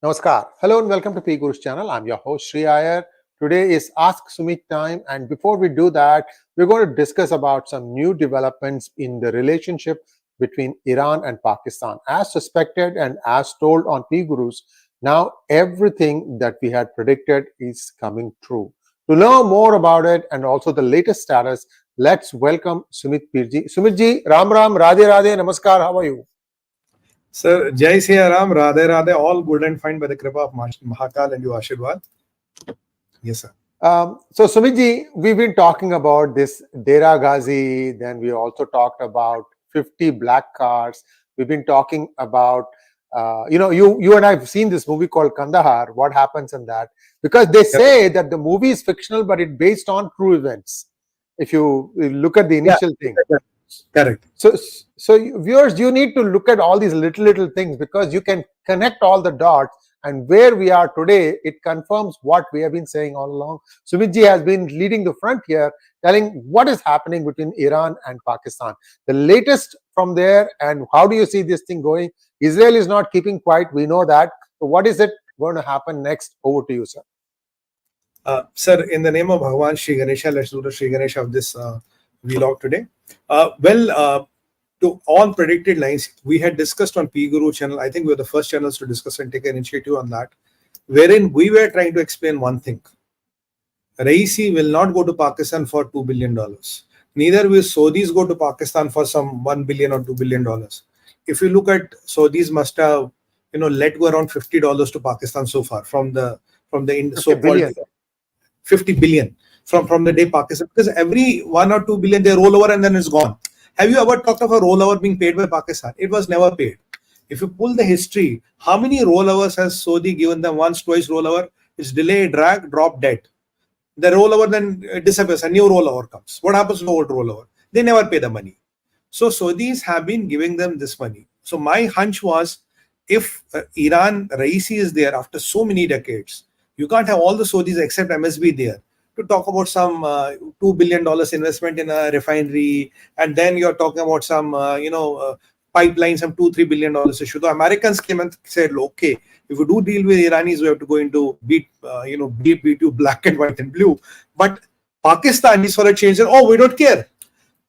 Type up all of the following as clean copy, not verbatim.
Namaskar. Hello and welcome to PGurus channel. I'm your host Sree Iyer. Today is Ask Sumit time, and before we do that, we're going to discuss about some new developments in the relationship between Iran and Pakistan. As suspected and as told on PGurus, now everything that we had predicted is coming true. To learn more about it and also the latest status, let's welcome Sumit Pirji. Sumit ji, Ram Ram, Radhe Radhe, Namaskar, how are you? Sir, 𝗤𝙧𝙤𝙆, Radhe Radhe, all good and fine by the kripa of Mahakal and your Ashirwad. Yes, sir. So Sumitji, we've been talking about this Dera Ghazi, then we also talked about 50 black cars. We've been talking about, you and I have seen this movie called Kandahar, what happens in that, because they say that the movie is fictional, but it's based on true events. If you look at the initial thing. Correct. So viewers, you need to look at all these little things because you can connect all the dots, and where we are today, it confirms what we have been saying all along. Sumitji has been leading the front here, telling what is happening between Iran and Pakistan. The latest from there, and how do you see this thing going? Israel is not keeping quiet, we know that. So what is it going to happen next? Over to you, sir. Sir, in the name of Bhagwan Sree Ganesha, let's do the Sree Ganesha of this vlog today. To all predicted lines, we had discussed on PGuru channel. I think we were the first channels to discuss and take an initiative on that, wherein we were trying to explain one thing. 𝗣𝙧𝙤𝗀𝘆 will not go to Pakistan for $2 billion. Neither will Saudis go to Pakistan for some $1 billion or $2 billion. If you look at Saudis must have let go around $50 to Pakistan so far from the so-called 50 billion from the day Pakistan, because every 1 or 2 billion they roll over and then it's gone. Have you ever talked of a rollover being paid by Pakistan? It was never paid. If you pull the history, how many rollovers has Saudi given them? Once, twice rollover. It's delay, drag, drop, dead. The rollover then disappears. A new rollover comes. What happens to the old rollover? They never pay the money. So Saudis have been giving them this money. So my hunch was, if Iran 𝗣𝙧𝙤𝙀 is there after so many decades, you can't have all the Saudis except MSB there to talk about some $2 billion investment in a refinery, and then you're talking about some pipeline, some $2-3 billion issue. The Americans came and said, okay, if we do deal with Iranis, we have to go into beat you black and white and blue. But Pakistanis for a change said, oh, we don't care.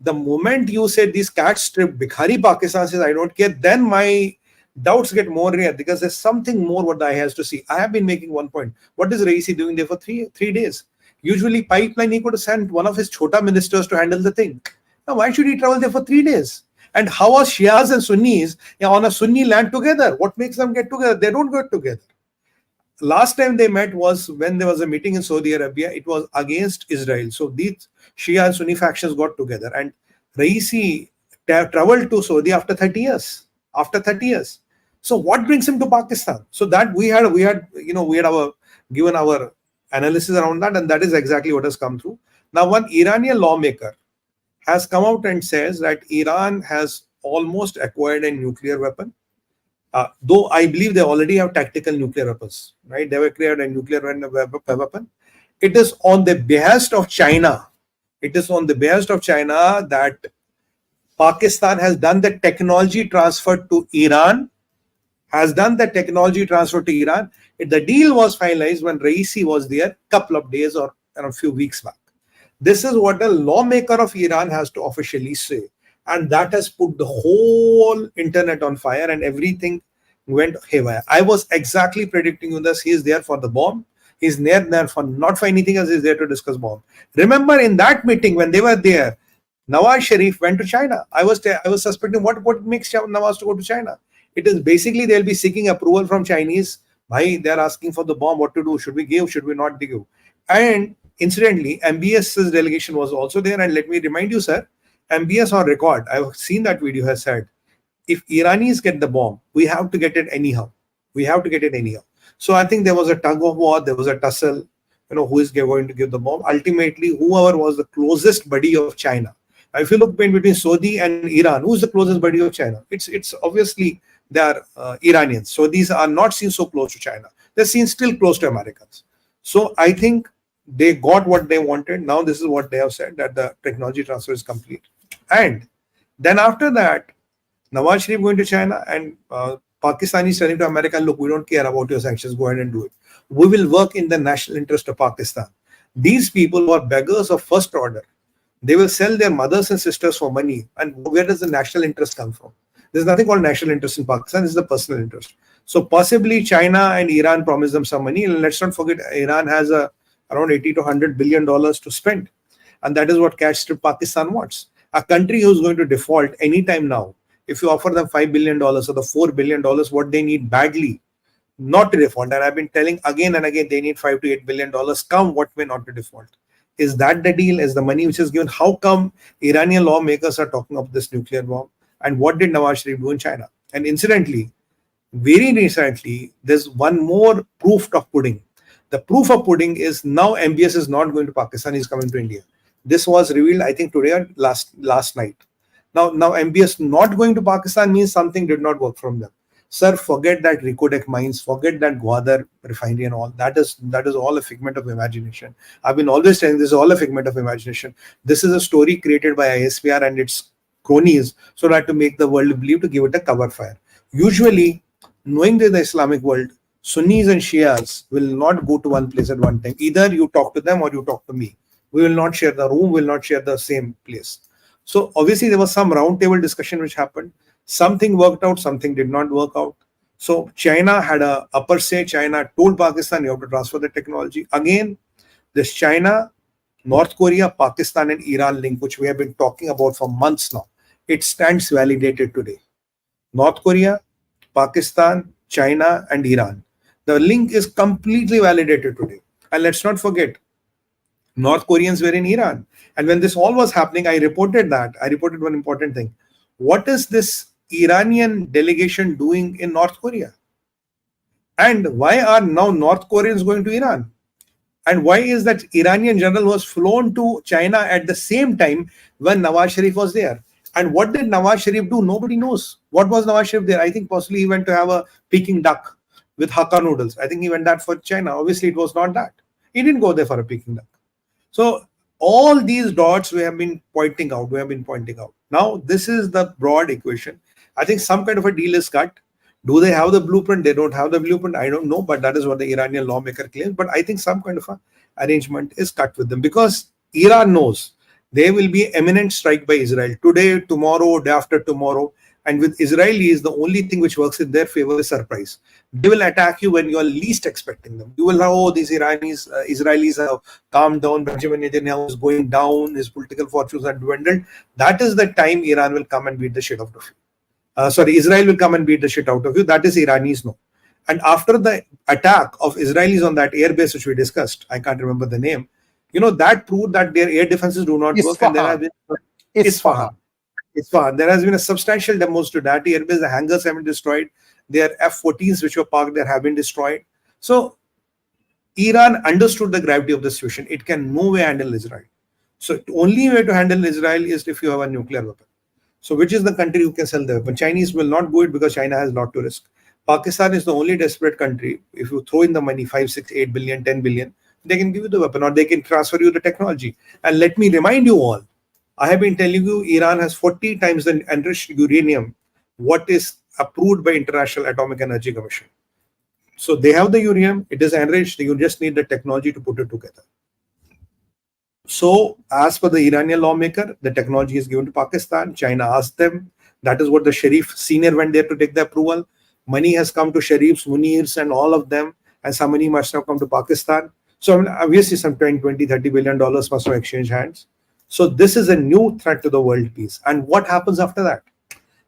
The moment you said these cats strip Bhikhari Pakistan says I don't care, then my doubts get more real, because there's something more what the eye has to see. I have been making one point. What is 𝗣𝙧𝙤𝙀 doing there for three days? Usually pipeline, he could have sent one of his chota ministers to handle the thing. Now why should he travel there for 3 days? And how are Shias and Sunnis on a Sunni land together? What makes them get together? They don't get together. Last time they met was when there was a meeting in Saudi Arabia. It was against Israel. So these Shia and Sunni factions got together, and 𝗣𝙧𝙤𝙀 traveled to Saudi after 30 years. So what brings him to Pakistan? So that we had given our analysis around that, and that is exactly what has come through. Now, one Iranian lawmaker has come out and says that Iran has almost acquired a nuclear weapon, though I believe they already have tactical nuclear weapons, right? They were created a nuclear weapon. It is on the behest of China. That Pakistan has done the technology transfer to Iran. The deal was finalized when 𝗣𝙧𝙤𝙀 was there a couple of days or a few weeks back. This is what a lawmaker of Iran has to officially say. And that has put the whole internet on fire, and everything went haywire. I was exactly predicting you this. He is there for the bomb. He's there for not for anything else. He's there to discuss bomb. Remember in that meeting when they were there, Nawaz Sharif went to China. I was suspecting what makes Nawaz to go to China. It is basically they'll be seeking approval from Chinese. Why they're asking for the bomb, what to do, should we give, should we not give? And incidentally, MBS's delegation was also there. And let me remind you, sir, MBS on record, I've seen that video, has said, if Iranis get the bomb, we have to get it anyhow. So I think there was a tug of war, there was a tussle, who is going to give the bomb. Ultimately, whoever was the closest buddy of China. If you look between Saudi and Iran, who's the closest buddy of China? It's obviously they are Iranians. So these are not seen so close to China. They're seen still close to Americans. So I think they got what they wanted. Now this is what they have said, that the technology transfer is complete. And then after that, Nawaz Sharif going to China, and Pakistan is telling to America, look, we don't care about your sanctions, go ahead and do it. We will work in the national interest of Pakistan. These people who are beggars of first order, they will sell their mothers and sisters for money. And where does the national interest come from? There's nothing called national interest in Pakistan, this is the personal interest. So possibly China and Iran promise them some money. And let's not forget, Iran has around $80 to $100 billion to spend. And that is what cash strip Pakistan wants. A country who's going to default anytime now, if you offer them $5 billion or the $4 billion, what they need badly, not to default. And I've been telling again and again, they need $5 to $8 billion, come what may, not to default. Is that the deal? Is the money which is given? How come Iranian lawmakers are talking of this nuclear bomb? And what did Nawaz Sharif do in China? And incidentally, very recently, there's one more proof of pudding. The proof of pudding is now MBS is not going to Pakistan, he's coming to India. This was revealed, I think, today or last night. Now MBS not going to Pakistan means something did not work from them. Sir, forget that 𝗒𝙂𝗍𝘳 mines, forget that 𝗤𝙗𝘍 refinery and all. That is all a figment of imagination. I've been always saying this is all a figment of imagination. This is a story created by ISPR and its cronies so that to make the world believe, to give it a cover fire. Usually, knowing that the Islamic world, Sunnis and Shias will not go to one place at one time. Either you talk to them or you talk to me. We will not share the room, we will not share the same place. So obviously there was some roundtable discussion which happened. Something worked out, something did not work out. So China had an upper say. China told Pakistan, you have to transfer the technology. Again, this China, North Korea, Pakistan and Iran link, which we have been talking about for months now, it stands validated today. North Korea, Pakistan, China and Iran. The link is completely validated today. And let's not forget, North Koreans were in Iran. And when this all was happening, I reported one important thing. What is this Iranian delegation doing in North Korea? And why are now North Koreans going to Iran? And why is that Iranian general was flown to China at the same time when Nawaz Sharif was there? And what did Nawaz Sharif do? Nobody knows. What was Nawaz Sharif there? I think possibly he went to have a Peking duck with Hakka noodles. I think he went that for China. Obviously, it was not that. He didn't go there for a Peking duck. So all these dots we have been pointing out. Now, this is the broad equation. I think some kind of a deal is cut. Do they have the blueprint? They don't have the blueprint. I don't know, but that is what the Iranian lawmaker claims. But I think some kind of a arrangement is cut with them because Iran knows there will be imminent strike by Israel today, tomorrow, day after tomorrow. And with Israelis, the only thing which works in their favor is surprise. They will attack you when you are least expecting them. You will know, oh, these Israelis have calmed down. Benjamin Netanyahu is going down. His political fortunes are dwindled. That is the time Iran will come and beat the shit out of you. Israel will come and beat the shit out of you. That is Iranis know. And after the attack of Israelis on that airbase, which we discussed, I can't remember the name, that proved that their air defenses do not work. And there have been Isfahan. There has been a substantial demos to that airbase. The hangars have been destroyed. Their F-14s which were parked there have been destroyed. So Iran understood the gravity of the situation. It can no way handle Israel. So the only way to handle Israel is if you have a nuclear weapon. So which is the country who can sell the weapon? Chinese will not do it because China has a lot to risk. Pakistan is the only desperate country. If you throw in the money, 5, 6, 8 billion, 10 billion, they can give you the weapon or they can transfer you the technology. And let me remind you all, I have been telling you, Iran has 40 times the enriched uranium, what is approved by International Atomic Energy Commission. So they have the uranium, it is enriched, you just need the technology to put it together. So as per the Iranian lawmaker, the technology is given to Pakistan. China asked them. That is what the Sharif senior went there to take the approval. Money has come to Sharifs, Munirs and all of them. And some money must have come to Pakistan. So obviously some 20, $30 billion must have exchanged hands. So this is a new threat to the world peace. And what happens after that?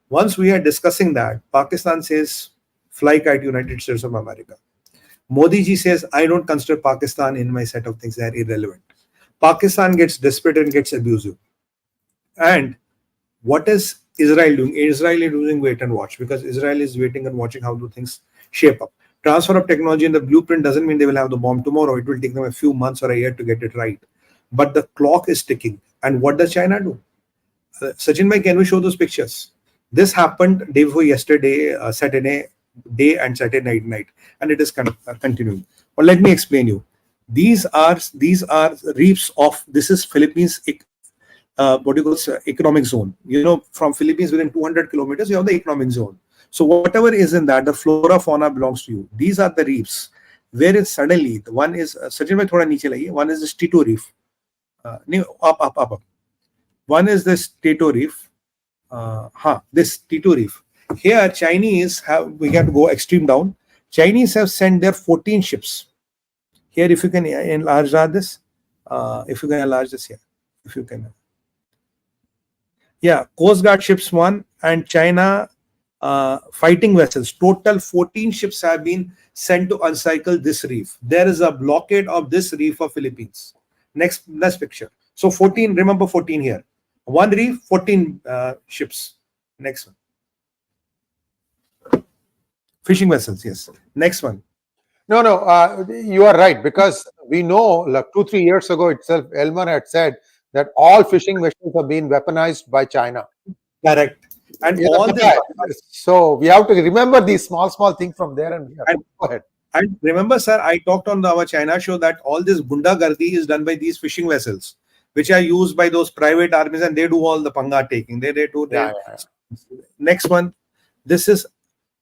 Once we are discussing that, Pakistan says, fly kite United States of America. Modiji says, I don't consider Pakistan in my set of things. They are irrelevant. Pakistan gets desperate and gets abusive. And what is Israel doing? Israel is doing wait and watch because Israel is waiting and watching how do things shape up. Transfer of technology in the blueprint doesn't mean they will have the bomb tomorrow. It will take them a few months or a year to get it right. But the clock is ticking. And what does China do? Sachin bhai, can we show those pictures? This happened day before yesterday, Saturday day and Saturday night. And it is continuing. But let me explain you. These are reefs of, this is Philippines, economic zone. From Philippines within 200 kilometers, you have the economic zone. So whatever is in that, the flora fauna belongs to you. These are the reefs. Wherein suddenly, the one is, Sachin bhai thoda niche laiye, one is this Thitu reef. Up. One is this Thitu reef. This Thitu reef. Here, Chinese have, we have to go extreme down. Chinese have sent their 14 ships. Here, if you can enlarge this, if you can enlarge this here, if you can. Yeah, Coast Guard ships 1 and China fighting vessels. Total 14 ships have been sent to encircle this reef. There is a blockade of this reef of Philippines. Next picture. So 14, remember 14 here. One reef, 14 ships. Next one. Fishing vessels, yes. Next one. No, you are right, because we know like 2-3 years ago itself, Elmer had said that all fishing vessels have been weaponized by China. Correct. And all this. So we have to remember these small things from there and here. Go ahead. And remember, sir, I talked on our China show that all this gundagardi is done by these fishing vessels, which are used by those private armies, and they do all the panga taking. They do. Next one. This is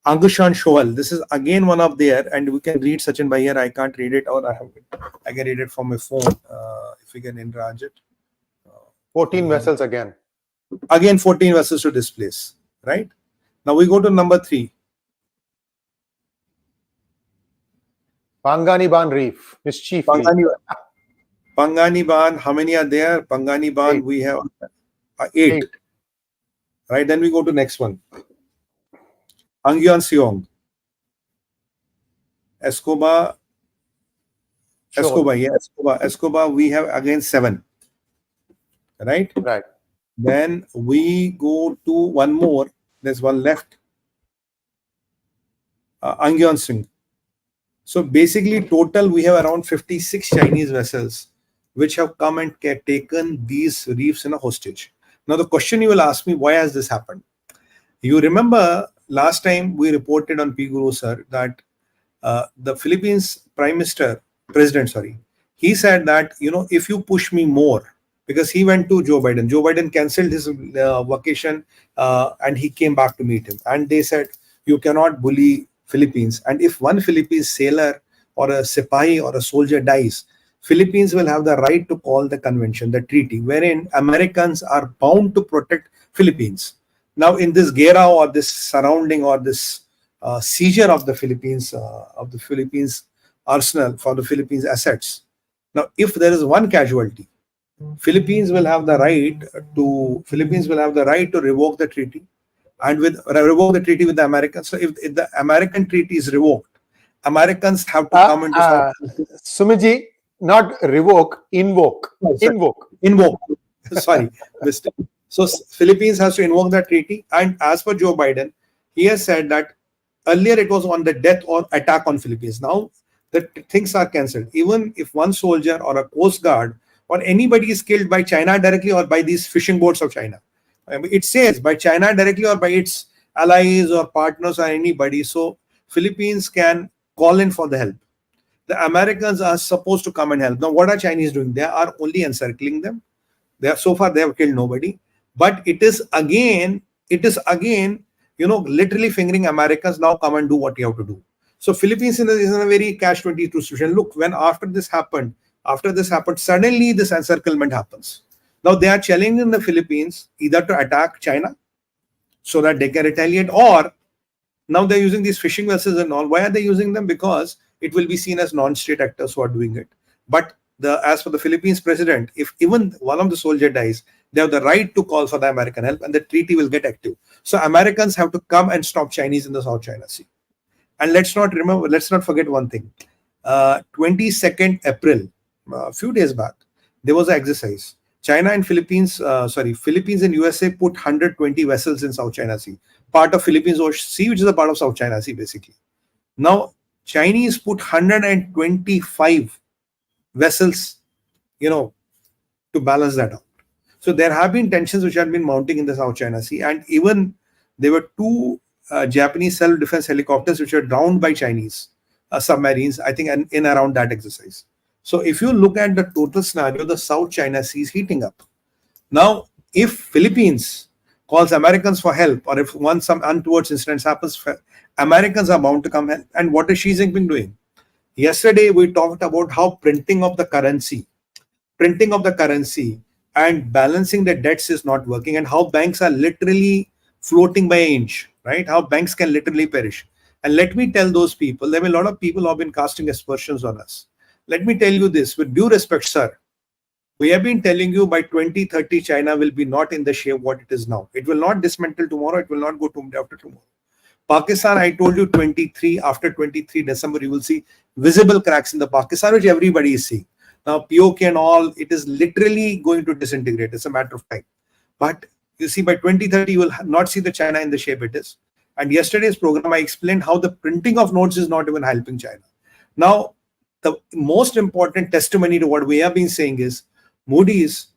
Angushan Shoal. This is again one of there, and we can read Sachin by here. I can't read it, or I can read it from my phone. If we can enlarge it. 14 vessels again. Again, 14 vessels to displace. Right? Now we go to number 3. Panganiban Reef. Mischief. Panganiban, how many are there? Panganiban, we have 8. Right? Then we go to next one. Angyan Seong. Escobar, we have again 7. Right? Right. Then we go to one more. There's one left. Angyan Singh. So basically, total we have around 56 Chinese vessels which have come and taken these reefs in a hostage. Now the question you will ask me, why has this happened? You remember last time we reported on PGurus, sir, that the Philippines President, he said that, if you push me more, because he went to Joe Biden. Joe Biden cancelled his vacation and he came back to meet him. And they said, you cannot bully Philippines. And if one Philippine sailor or a sipahi or a soldier dies, Philippines will have the right to call the convention, the treaty, wherein Americans are bound to protect Philippines. Now, in this gera or this surrounding or this seizure of the Philippines arsenal for the Philippines assets. Now, if there is one casualty, Philippines will have the right to revoke the treaty and revoke the treaty with the Americans. So if the American treaty is revoked, Americans have to come into Sumitji, not revoke, invoke. Invoke. Sorry, mistake. So Philippines has to invoke that treaty. And as per Joe Biden, he has said that earlier it was on the death or attack on Philippines. Now the things are cancelled. Even if one soldier or a coast guard or anybody is killed by China directly or by these fishing boats of China, it says by China directly or by its allies or partners or anybody. So Philippines can call in for the help. The Americans are supposed to come and help. Now, what are Chinese doing? They are only encircling them. So far they have killed nobody. But it is again, literally fingering Americans. Now come and do what you have to do. So Philippines is in a very catch-22 situation. Look, when after this happened, suddenly this encirclement happens. Now they are challenging the Philippines either to attack China so that they can retaliate, or now they're using these fishing vessels and all. Why are they using them? Because it will be seen as non-state actors who are doing it. But as for the Philippines president, if even one of the soldiers dies, they have the right to call for the American help and the treaty will get active. So Americans have to come and stop Chinese in the South China Sea. And let's not forget one thing. 22nd April, a few days back, there was an exercise. Philippines and USA put 120 vessels in South China Sea, part of Philippines Sea, which is a part of South China Sea, basically. Now, Chinese put 125 vessels, to balance that out. So there have been tensions which have been mounting in the South China Sea, and even there were 2 Japanese self-defense helicopters which were drowned by Chinese submarines, I think, in around that exercise. So if you look at the total scenario, the South China Sea is heating up. Now, if Philippines calls Americans for help, or if once some untoward incidents happens, Americans are bound to come help. And what is Xi Jinping doing? Yesterday, we talked about how printing of the currency and balancing the debts is not working, and how banks are literally floating by an inch, right? How banks can literally perish. And let me tell those people, there are a lot of people who have been casting aspersions on us. Let me tell you this, with due respect, sir. We have been telling you by 2030, China will be not in the shape what it is now. It will not dismantle tomorrow. It will not go to after tomorrow. Pakistan, I told you 23, after 23 December, you will see visible cracks in the Pakistan, which everybody is seeing. Now, POK and all, it is literally going to disintegrate. It's a matter of time. But you see, by 2030, you will not see the China in the shape it is. And yesterday's program, I explained how the printing of notes is not even helping China. Now, the most important testimony to what we have been saying is Moody's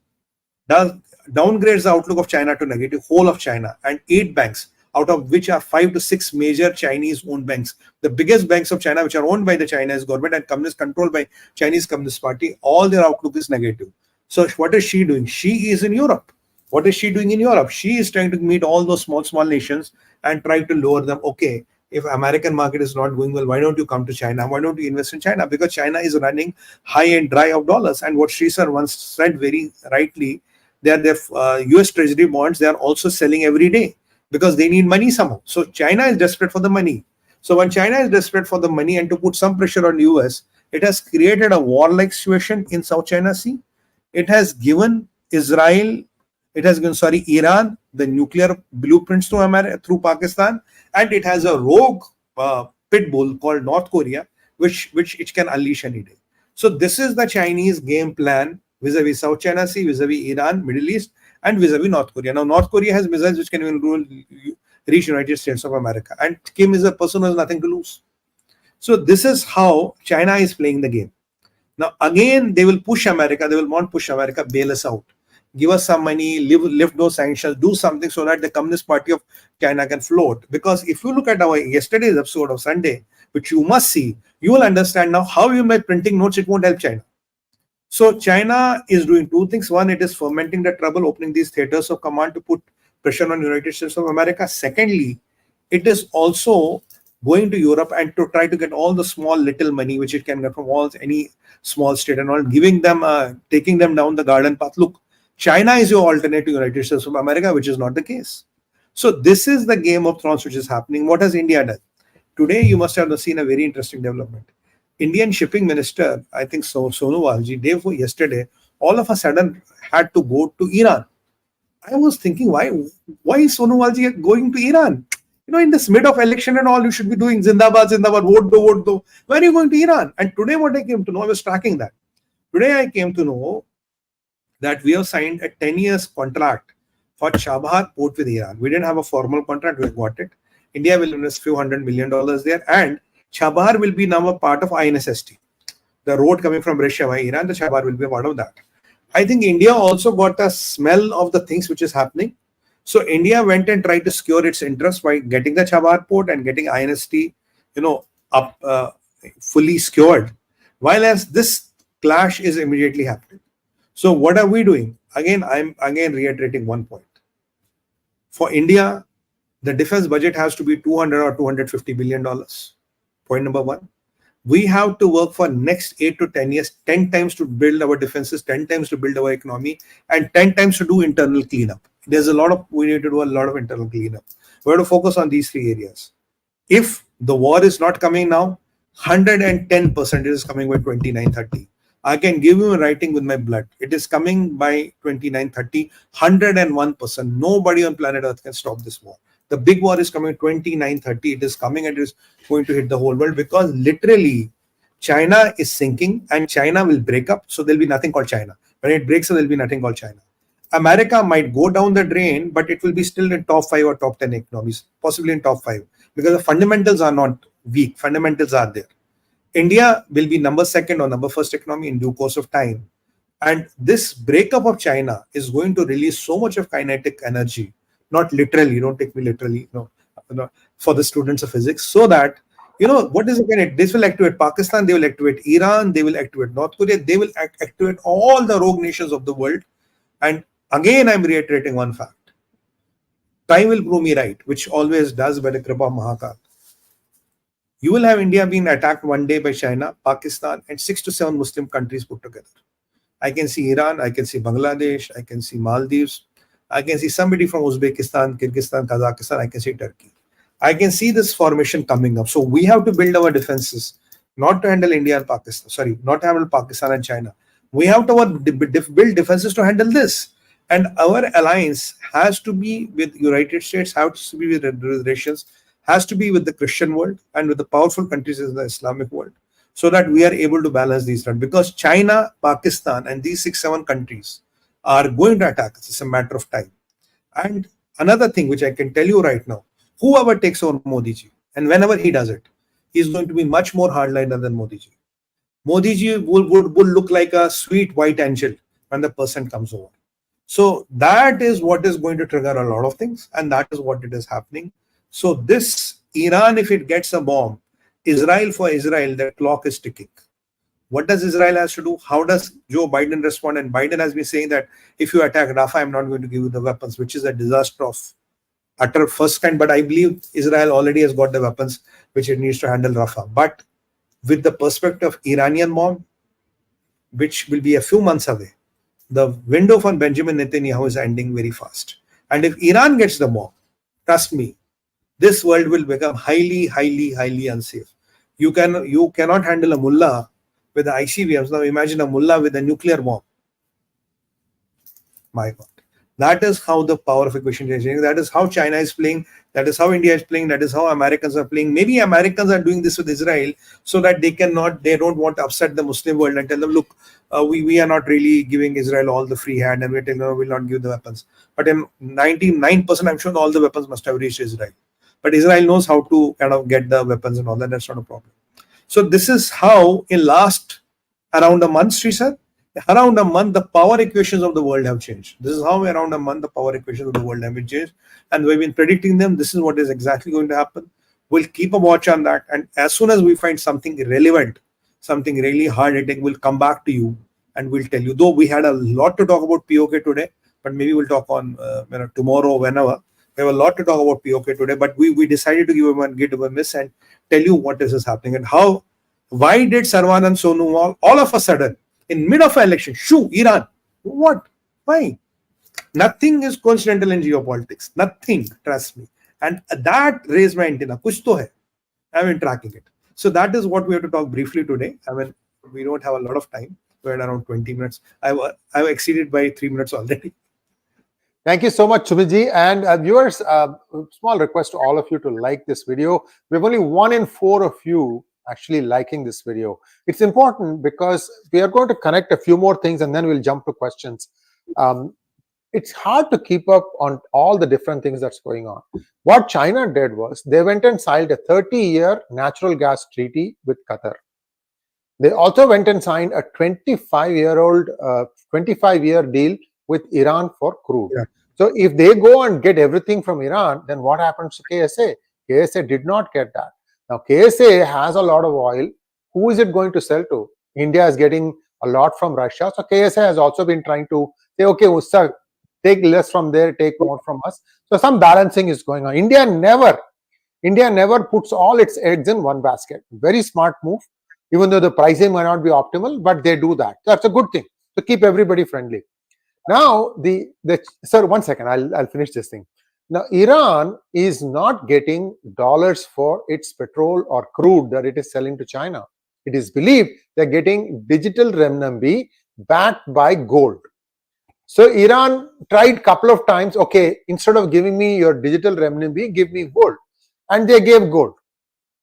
downgrades the outlook of China to negative, whole of China, and 8 banks, out of which are 5 to 6 major Chinese-owned banks. The biggest banks of China, which are owned by the Chinese government and communist controlled by Chinese Communist Party, all their outlook is negative. So what is she doing? She is in Europe. What is she doing in Europe? She is trying to meet all those small nations and try to lower them. Okay, if American market is not going well, why don't you come to China? Why don't you invest in China? Because China is running high and dry of dollars. And what Sri sir once said very rightly, their US Treasury bonds, they are also selling every day because they need money somehow. So China is desperate for the money. So when China is desperate for the money and to put some pressure on US, it has created a warlike situation in South China Sea. It has given Iran the nuclear blueprints to America through Pakistan, and it has a rogue pit bull called North Korea, which it can unleash any day. So this is the Chinese game plan vis-a-vis South China Sea, vis-a-vis Iran, Middle East, and vis-a-vis North Korea. Now, North Korea has missiles which can even reach United States of America, and Kim is a person who has nothing to lose. So this is how China is playing the game. Now, again, they will push America. They will want to push America, bail us out, give us some money, lift those sanctions, do something so that the Communist Party of China can float. Because if you look at our yesterday's episode of Sunday, which you must see, you will understand now how even by printing notes, it won't help China. So China is doing 2 things. One, it is fomenting the trouble, opening these theaters of command to put pressure on United States of America. Secondly, it is also going to Europe and to try to get all the small little money which it can get from any small state and all, giving them, taking them down the garden path. Look, China is your alternative to United States of America, which is not the case. So this is the game of thrones which is happening. What has India done? Today, you must have seen a very interesting development. Indian shipping minister, I think Sonia Gandhi, yesterday, all of a sudden had to go to Iran. I was thinking, why is Sonia Gandhi going to Iran? You know, in this mid of election and all, you should be doing Zindabad, vote do. Why are you going to Iran? And today what I came to know, I was tracking that. Today I came to know that we have signed a 10 years contract for Chabahar port with Iran. We didn't have a formal contract, we got it. India will invest few $100 million there, and Chabahar will be now a part of INSST. The road coming from Russia via Iran, the Chabahar will be a part of that. I think India also got a smell of the things which is happening. So India went and tried to secure its interest by getting the Chabahar port and getting INST, fully secured. While as this clash is immediately happening. So what are we doing? Again, I'm reiterating one point. For India, the defense budget has to be $200 or $250 billion. Point number 1. We have to work for next 8 to 10 years, 10 times to build our defenses, 10 times to build our economy, and 10 times to do internal cleanup. We need to do a lot of internal cleanup. We have to focus on these 3 areas. If the war is not coming now, 110% is coming by 29-30. I can give you a writing with my blood. It is coming by 29-30, 101%. Nobody on planet Earth can stop this war. The big war is coming 29-30. It is coming and it is going to hit the whole world because literally China is sinking and China will break up. So there'll be nothing called China. When it breaks up, there'll be nothing called China. America might go down the drain, but it will be still in top 5 or top 10 economies, possibly in top 5 because the fundamentals are not weak. Fundamentals are there. India will be number 2nd or number 1st economy in due course of time. And this breakup of China is going to release so much of kinetic energy, not literally, don't take me literally, for the students of physics, so that, what is it? This will activate Pakistan, they will activate Iran, they will activate North Korea, they will activate all the rogue nations of the world. And again, I'm reiterating one fact. Time will prove me right, which always does by the Kripa Mahakal. You will have India being attacked one day by China, Pakistan, and 6 to 7 Muslim countries put together. I can see Iran, I can see Bangladesh, I can see Maldives, I can see somebody from Uzbekistan, Kyrgyzstan, Kazakhstan, I can see Turkey. I can see this formation coming up. So we have to build our defenses, not to handle India and Pakistan, sorry, not to handle Pakistan and China. We have to build defenses to handle this. And our alliance has to be with United States, has to be with Russians, has to be with the Christian world and with the powerful countries in the Islamic world, so that we are able to balance these threats. Because China, Pakistan, and these 6-7 countries are going to attack us. It's a matter of time. And another thing which I can tell you right now, whoever takes over Modiji, and whenever he does it, he's going to be much more hardliner than Modiji. Modiji would look like a sweet white angel when the person comes over. So that is what is going to trigger a lot of things, and that is what it is happening. So this Iran, if it gets a bomb, Israel, for Israel, the clock is ticking. What does Israel has to do? How does Joe Biden respond? And Biden has been saying that if you attack Rafah, I'm not going to give you the weapons, which is a disaster of utter first kind. But I believe Israel already has got the weapons which it needs to handle Rafah. But with the perspective of Iranian bomb, which will be a few months away, the window for Benjamin Netanyahu is ending very fast. And if Iran gets the bomb, trust me, this world will become highly, highly, highly unsafe. You cannot handle a mullah with the ICBMs. Now imagine a mullah with a nuclear bomb. My God. That is how the power of equation is changing. That is how China is playing. That is how India is playing. That is how Americans are playing. Maybe Americans are doing this with Israel so that they don't want to upset the Muslim world and tell them, look, we are not really giving Israel all the free hand, and we're telling them we'll not give the weapons. But in 99%, I'm sure all the weapons must have reached Israel. But Israel knows how to kind of get the weapons and all that. That's not a problem. So this is how in last around a month, Sree sir, around a month, the power equations of the world have changed. This is how around a month, the power equations of the world have been changed. And we've been predicting them. This is what is exactly going to happen. We'll keep a watch on that. And as soon as we find something relevant, something really hard hitting, we'll come back to you and we'll tell you. Though we had a lot to talk about POK today, but maybe we'll talk on tomorrow, whenever. We have a lot to talk about POK today, but we decided to give a miss and tell you what is happening and how. Why did Sarwan and Sonu all of a sudden in mid of an election, Iran? What? Why? Nothing is coincidental in geopolitics. Nothing, trust me. And that raised my antenna. Kuch to hai. I've been tracking it. So that is what we have to talk briefly today. I mean, we don't have a lot of time. We're at around 20 minutes. I've exceeded by 3 minutes already. Thank you so much, Sumit. And viewers, small request to all of you to like this video. We have only 1 in 4 of you actually liking this video. It's important because we are going to connect a few more things and then we'll jump to questions. It's hard to keep up on all the different things that's going on. What China did was they went and signed a 30-year natural gas treaty with Qatar. They also went and signed a 25-year deal with Iran for crude. Yeah. So if they go and get everything from Iran, then what happens to KSA? KSA did not get that. Now KSA has a lot of oil. Who is it going to sell to? India is getting a lot from Russia. So KSA has also been trying to say, okay, Usta, take less from there, take more from us. So some balancing is going on. India never puts all its eggs in one basket. Very smart move, even though the pricing might not be optimal, but they do that. That's a good thing to keep everybody friendly. Now, sir, 1 second, I'll finish this thing. Now, Iran is not getting dollars for its petrol or crude that it is selling to China. It is believed they're getting digital renminbi backed by gold. So Iran tried a couple of times, okay, instead of giving me your digital renminbi, give me gold. And they gave gold.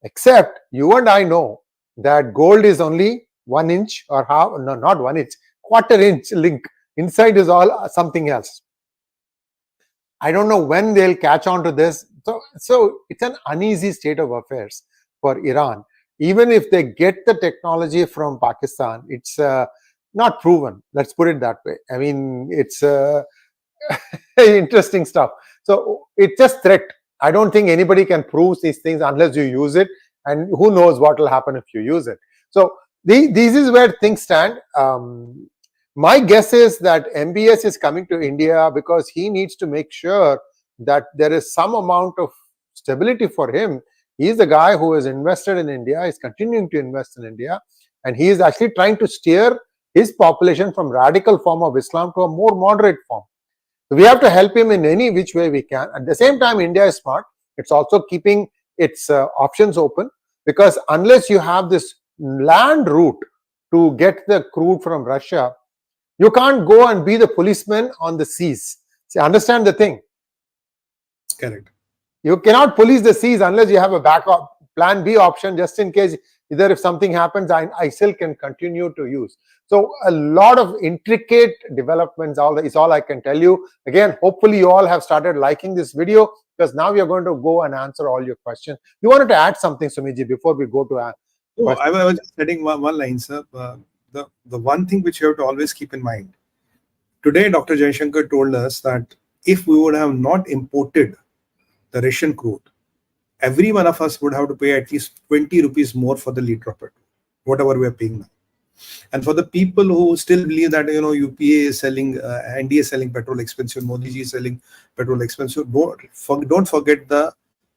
Except you and I know that gold is only 1 inch or half, no, not 1 inch, quarter-inch link. Inside is all something else. I don't know when they'll catch on to this. So it's an uneasy state of affairs for Iran. Even if they get the technology from Pakistan, it's not proven. Let's put it that way. I mean, it's interesting stuff. So it's just threat. I don't think anybody can prove these things unless you use it. And who knows what will happen if you use it. So this is where things stand. My guess is that MBS is coming to India because he needs to make sure that there is some amount of stability for him. He is the guy who is invested in India, is continuing to invest in India, and he is actually trying to steer his population from radical form of Islam to a more moderate form. So we have to help him in any which way we can. At the same time, India is smart. It's also keeping its options open, because unless you have this land route to get the crude from Russia, you can't go and be the policeman on the seas. See, understand the thing. Correct. You cannot police the seas unless you have a backup plan B option, just in case either if something happens, I still can continue to use. So a lot of intricate developments, is all I can tell you. Again, hopefully you all have started liking this video, because now we are going to go and answer all your questions. You wanted to add something, Sumitji, before we go to I was just adding one line, sir. The one thing which you have to always keep in mind. Today, Dr. Jaishankar told us that if we would have not imported the Russian crude, every one of us would have to pay at least 20 rupees more for the liter of petrol, whatever we are paying now. And for the people who still believe that, UPA is selling, NDA is selling petrol expensive, Modiji is selling petrol expensive, don't forget the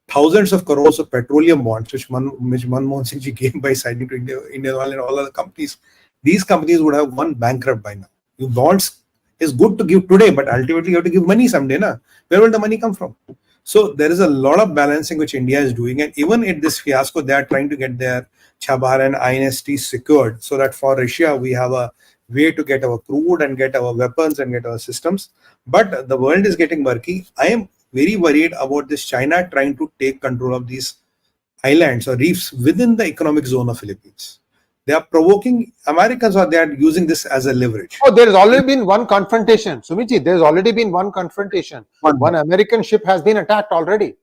thousands of crores of petroleum bonds which Manmohan Singh ji gave by signing to Indian Oil and all other companies. These companies would have gone bankrupt by now. Bonds is good to give today, but ultimately you have to give money someday. Where will the money come from? So there is a lot of balancing which India is doing, and even in this fiasco, they are trying to get their Chabahar and INST secured, so that for Russia we have a way to get our crude and get our weapons and get our systems. But the world is getting murky. I am very worried about this China trying to take control of these islands or reefs within the economic zone of Philippines. They are provoking Americans, or they are using this as a leverage. Oh, there has already been one confrontation. Sumitji, there has already been one confrontation. One American ship has been attacked already.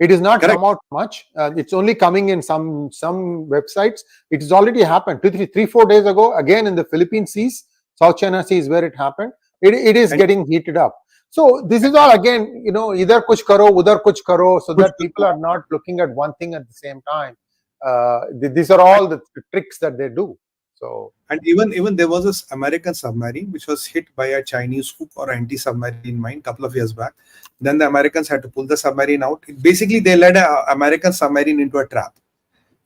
It is not come out much. It's only coming in some websites. It has already happened 3-4 days ago. Again in the Philippine seas, South China Sea is where it happened. It is getting heated up. So this is all again, either kuch karo, udhar kuch karo, so that people are not looking at one thing at the same time. These are all the tricks that they do. So, and even there was this American submarine which was hit by a Chinese hook or anti-submarine mine a couple of years back. Then the Americans had to pull the submarine out. Basically, they led an American submarine into a trap.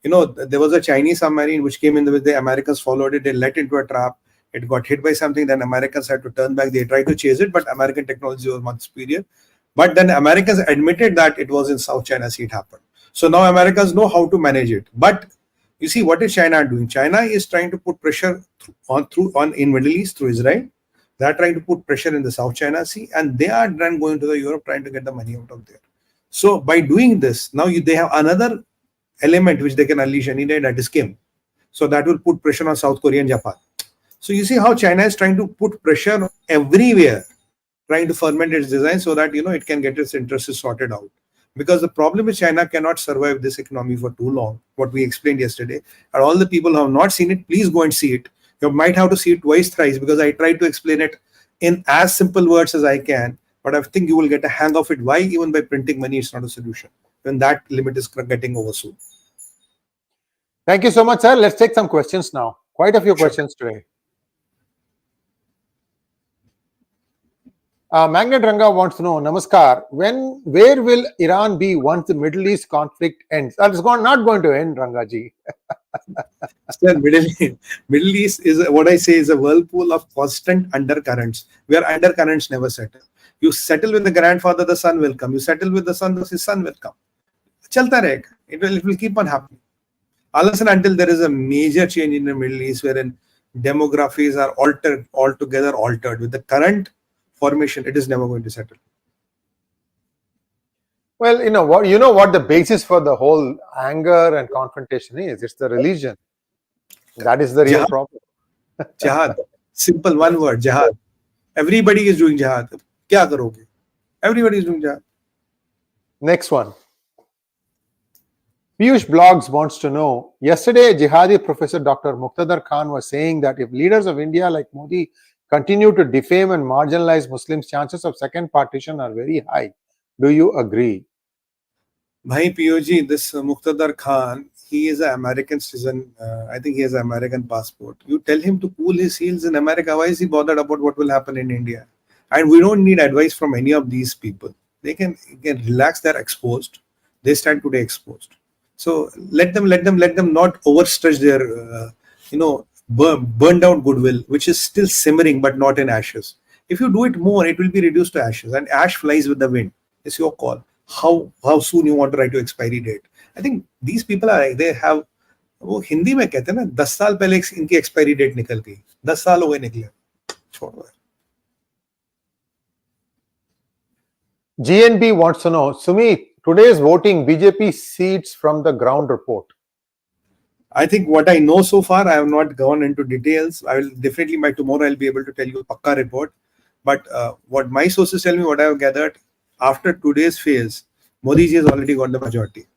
There was a Chinese submarine which came in with the Americans followed it. They let into a trap. It got hit by something. Then Americans had to turn back. They tried to chase it, but American technology was much superior. But then Americans admitted that it was in South China Sea it happened. So now Americans know how to manage it. But you see, what is China doing? China is trying to put pressure in Middle East through Israel. They are trying to put pressure in the South China Sea, and they are then going to the Europe trying to get the money out of there. So by doing this, now they have another element which they can unleash any day, that is Kim. So that will put pressure on South Korea and Japan. So you see how China is trying to put pressure everywhere, trying to ferment its design so that it can get its interests sorted out. Because the problem is China cannot survive this economy for too long, what we explained yesterday. And all the people who have not seen it, please go and see it. You might have to see it twice, thrice, because I tried to explain it in as simple words as I can. But I think you will get a hang of it. Why even by printing money, it's not a solution, when that limit is getting over soon. Thank you so much, sir. Let's take some questions now. Quite a few questions today. Magnet Ranga wants to know, Namaskar, where will Iran be once the Middle East conflict ends? It's not going to end, Rangaji. Sir, Middle East is what I say is a whirlpool of constant undercurrents, where undercurrents never settle. You settle with the grandfather, the son will come. You settle with the son, the son will come. Chalta rahega. It will keep on happening. Unless and until there is a major change in the Middle East, wherein demographies are altogether altered with the current formation, it is never going to settle. Well, what the basis for the whole anger and confrontation is. It's the religion. That is the real problem. Jihad. Simple one word, jihad. Everybody is doing jihad. Kya karoge? Everybody is doing jihad. Next one. Piyush Blogs wants to know, yesterday jihadi professor Dr. Muqtedar Khan was saying that if leaders of India like Modi continue to defame and marginalize Muslims, chances of second partition are very high. Do you agree? Bhai Piyuji, this Muqtedar Khan, he is an American citizen. I think he has an American passport. You tell him to cool his heels in America. Why is he bothered about what will happen in India? And we don't need advice from any of these people. they can relax. They're exposed. They stand today exposed. So let them not overstretch their burned out goodwill, which is still simmering but not in ashes. If you do it more, it will be reduced to ashes, and ash flies with the wind. It's your call. How soon you want to write your expiry date. I think these people they have, वो हिंदी में कहते हैं ना, 10 साल पहले इनकी expiry date निकल गई, 10 साल हो गए निकले, छोड़ो. GNB wants to know, Sumit, today's voting, BJP seats from the ground report. I think what I know so far, I have not gone into details. I will definitely, by tomorrow, I'll be able to tell you a pakka report. But what my sources tell me, what I have gathered, after today's phase, Modiji has already got the majority.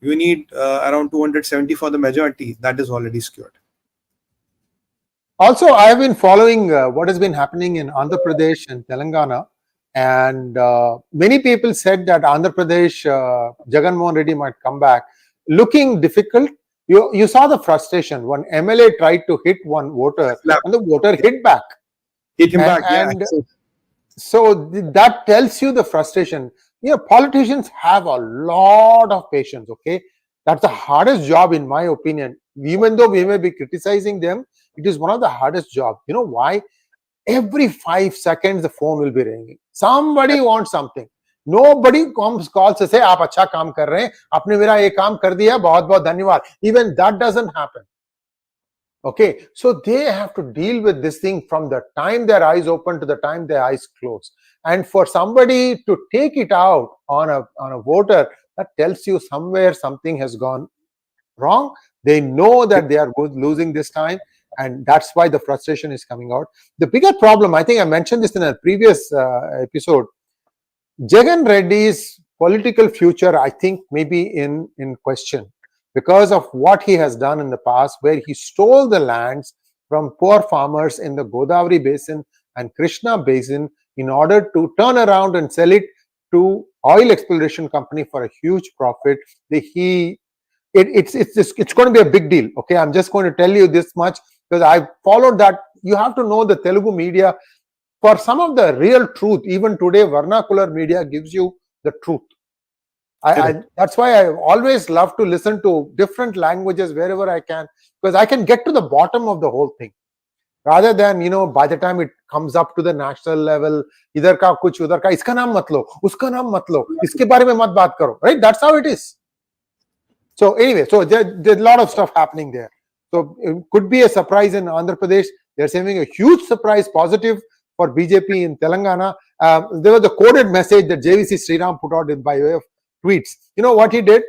You need around 270 for the majority. That is already secured. Also, I have been following what has been happening in Andhra Pradesh and Telangana. And many people said that Andhra Pradesh, Jagan Mohan Reddy might come back. Looking difficult. You saw the frustration when MLA tried to hit one voter and the voter hit back. Hit him back, and so that tells you the frustration. Politicians have a lot of patience, okay? That's the hardest job in my opinion. Even though we may be criticizing them, it is one of the hardest jobs. You know why? Every 5 seconds the phone will be ringing. Somebody wants something. Nobody calls to say, "Aap acha kaam kar rahe hain, aapne mera ye kaam kar diya, bahut bahut dhanyawad." Even that doesn't happen. Okay, so they have to deal with this thing from the time their eyes open to the time their eyes close. And for somebody to take it out on a voter, that tells you somewhere something has gone wrong. They know that they are losing this time, and that's why the frustration is coming out. The bigger problem, I think I mentioned this in a previous episode, Jagan Reddy's political future, I think, may be in question because of what he has done in the past, where he stole the lands from poor farmers in the Godavari Basin and Krishna Basin in order to turn around and sell it to oil exploration company for a huge profit. It's going to be a big deal. Okay, I'm just going to tell you this much because I've followed that. You have to know the Telugu media. For some of the real truth, even today, vernacular media gives you the truth. That's why I always love to listen to different languages wherever I can, because I can get to the bottom of the whole thing. Rather than, by the time it comes up to the national level, idhar ka kuch, udhar ka, iska naam mat lo, uska naam mat lo, iske baare mein mat baat karo, right? That's how it is. So anyway, so there's a lot of stuff happening there. So it could be a surprise in Andhra Pradesh. They're saving a huge surprise, positive for BJP in Telangana. There was a coded message that 𝗤𝗎 Sriram put out by way of tweets. You know what he did?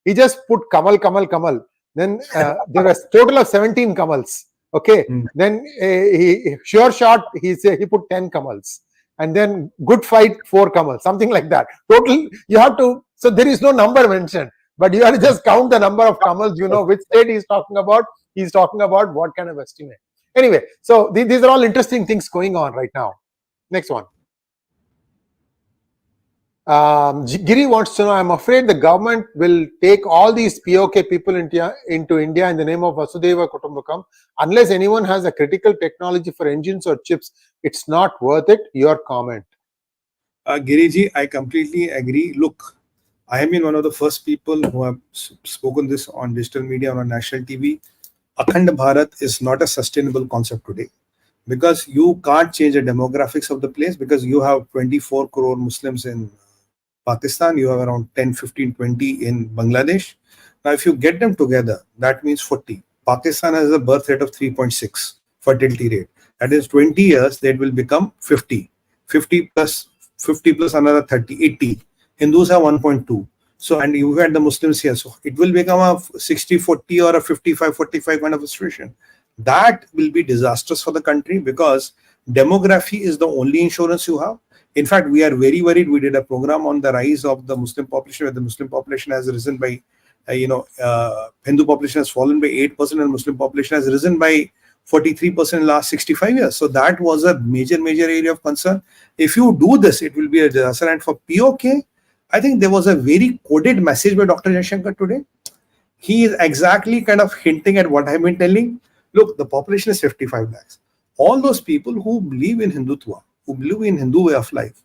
He just put Kamal, Kamal, Kamal. Then there was a total of 17 Kamals. Okay. Then he sure shot, he put 10 Kamals. And then good fight, 4 Kamals. Something like that. Total, you have to, so there is no number mentioned. But you have to just count the number of Kamals, which state he's talking about. He's talking about what kind of estimate. Anyway, so these are all interesting things going on right now. Next one. Giri wants to know, I'm afraid the government will take all these POK people into India in the name of vasudeva kudumbakam. Unless anyone has a critical technology for engines or chips, it's not worth it. Your comment. Giriji, I completely agree. Look, I have been one of the first people who have spoken this on digital media, on national TV. Akhand Bharat is not a sustainable concept today, because you can't change the demographics of the place, because you have 24 crore Muslims in Pakistan, you have around 10, 15, 20 in Bangladesh. Now, if you get them together, that means 40. Pakistan has a birth rate of 3.6 fertility rate. That is 20 years, that will become 50. 50 plus another 30, 80. Hindus have 1.2. So, and you had the Muslims here. So, it will become a 60-40 or a 55-45 kind of a situation. That will be disastrous for the country, because demography is the only insurance you have. In fact, we are very worried. We did a program on the rise of the Muslim population, where the Muslim population has risen by, Hindu population has fallen by 8% and Muslim population has risen by 43% in the last 65 years. So that was a major area of concern. If you do this, it will be a disaster. And for POK, I think there was a very coded message by Dr. Jaishankar today. He is exactly kind of hinting at what I've been telling. Look, the population is 55 lakhs. All those people who believe in Hindutva, who believe in Hindu way of life,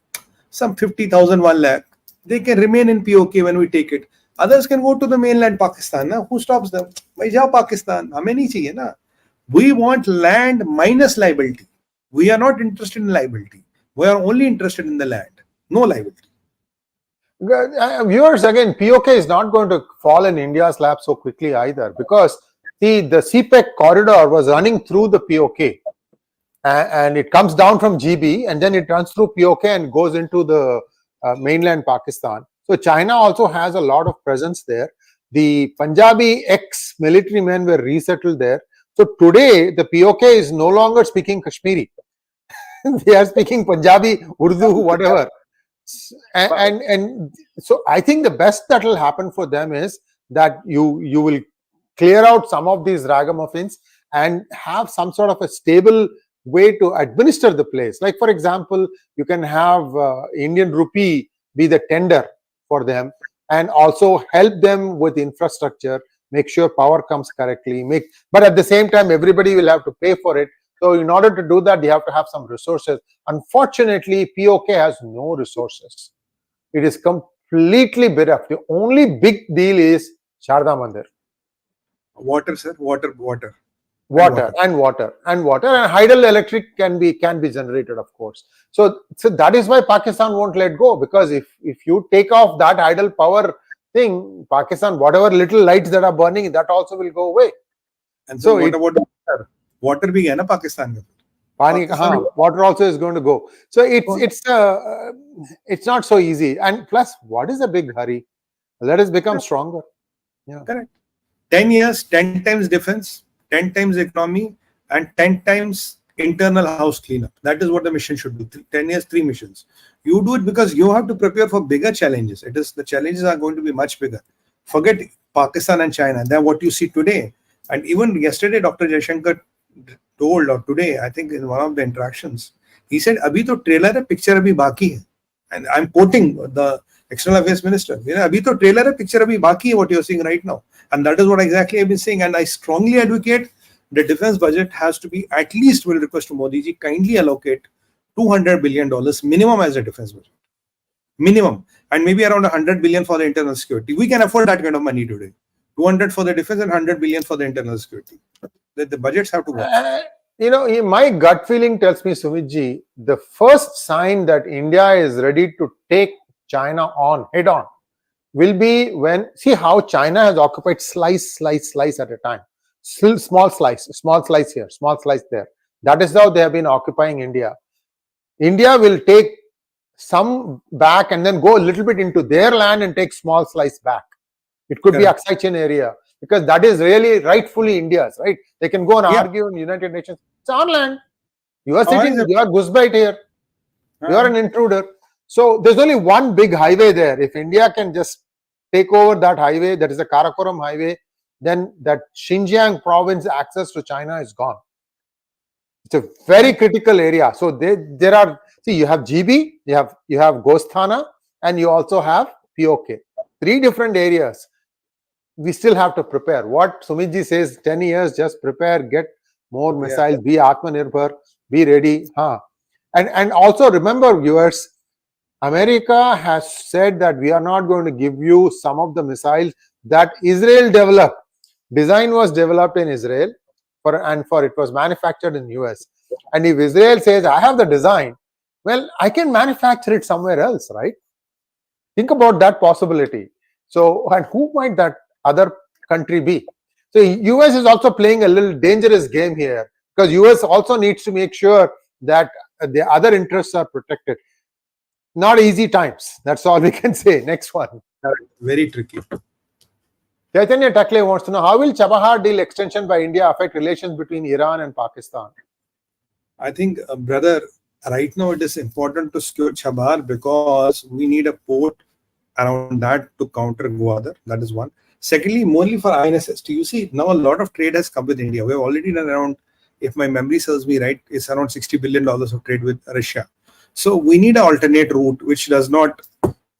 some 50,000, 1 lakh. They can remain in POK when we take it. Others can go to the mainland Pakistan. Na? Who stops them? Bhai jao Pakistan. Hame nahi chahiye na. We want land minus liability. We are not interested in liability. We are only interested in the land. No liability. Viewers, again, POK is not going to fall in India's lap so quickly either, because the CPEC corridor was running through the POK, and it comes down from GB and then it runs through POK and goes into the mainland Pakistan. So China also has a lot of presence there. The Punjabi ex-military men were resettled there. So today the POK is no longer speaking Kashmiri. They are speaking Punjabi, Urdu, whatever. And so I think the best that will happen for them is that you will clear out some of these ragamuffins and have some sort of a stable way to administer the place. Like, for example, you can have Indian rupee be the tender for them, and also help them with infrastructure, make sure power comes correctly, but at the same time everybody will have to pay for it. So in order to do that, they have to have some resources. Unfortunately, POK has no resources. It is completely bereft. The only big deal is Sharda Mandir. Water, sir. Water. And hydroelectric can be generated, of course. So that is why Pakistan won't let go, because if you take off that hydel power thing, Pakistan, whatever little lights that are burning, that also will go away. And so what about water? Water bhi hai na Pakistan. Water also is going to go. So it's not so easy. And plus, what is the big hurry? Let us become stronger. Yeah. Correct. 10 years, 10 times defense, 10 times economy, and 10 times internal house cleanup. That is what the mission should do. 10 years, 3 missions. You do it because you have to prepare for bigger challenges. The challenges are going to be much bigger. Forget Pakistan and China. Then what you see today, and even yesterday, Dr. Jaishankar told, or today, I think in one of the interactions, he said, "Abhi to trailer hai, picture abhi baki hai." And I'm quoting the External Affairs Minister. Abhi to trailer hai, picture abhi baki hai, what you're seeing right now. And that is what exactly I've been saying. And I strongly advocate the defense budget has to be, at least will request to Modiji, kindly allocate $200 billion minimum as a defense budget. Minimum. And maybe around 100 billion for the internal security. We can afford that kind of money today. 200 for the defense and 100 billion for the internal security. The budgets have to go. My gut feeling tells me, Sumitji, the first sign that India is ready to take China on, head on, will be when, see how China has occupied slice at a time. Still small slice here, small slice there. That is how they have been occupying India. India will take some back and then go a little bit into their land and take small slice back. It could be 𝗤𝙭 area, because that is really rightfully India's, right? They can go and argue in United Nations. It's our land. You are sitting, you are 𝗤𝙧𝙤𝘅 here. You are an intruder. So there's only one big highway there. If India can just take over that highway, that is the Karakoram highway, then that Xinjiang province access to China is gone. It's a very critical area. So there are, see, you have GB, you have Ghosthana, and you also have POK. 3 different areas. We still have to prepare. What Sumitji says, 10 years, just prepare, get more missiles, be Atmanirbhar, be ready. And also remember, viewers, America has said that we are not going to give you some of the missiles that Israel developed. Design was developed in Israel, it was manufactured in US. And if Israel says, I have the design, well, I can manufacture it somewhere else, right? Think about that possibility. So, and who might that other country be? So US is also playing a little dangerous game here, because US also needs to make sure that the other interests are protected. Not easy times. That's all we can say. Next one. Very tricky. Chaitanya Takle wants to know, how will Chabahar deal extension by India affect relations between Iran and Pakistan? I think, brother, right now it is important to secure Chabahar because we need a port around that to counter Gwadar. That is one. Secondly, mainly for INSST. You see, now a lot of trade has come with India. We have already done around, if my memory serves me right, it's around $60 billion of trade with Russia. So we need an alternate route which does not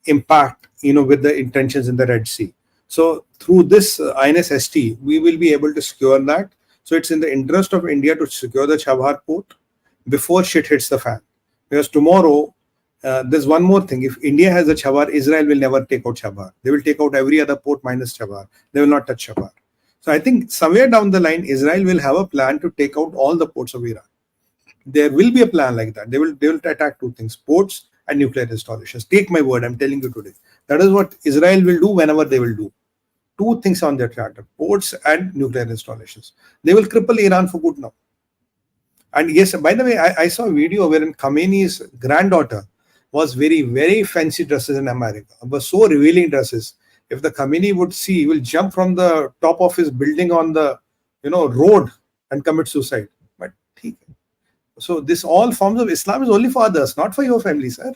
impact, with the intentions in the Red Sea. So through this INSST, we will be able to secure that. So it's in the interest of India to secure the Chabahar port before shit hits the fan. Because tomorrow, there's one more thing. If India has a Chabahar, Israel will never take out Chabahar. They will take out every other port minus Chabahar. They will not touch Chabahar. So I think somewhere down the line, Israel will have a plan to take out all the ports of Iran. There will be a plan like that. They will attack two things: ports and nuclear installations. Take my word, I'm telling you today. That is what Israel will do whenever they will do. Two things on their charter: ports and nuclear installations. They will cripple Iran for good now. And yes, by the way, I saw a video wherein Khamenei's granddaughter was wearing very fancy dresses in America. But so revealing dresses. If the Khamenei would see, he will jump from the top of his building on the road and commit suicide. But so this all forms of Islam is only for others, not for your family, sir.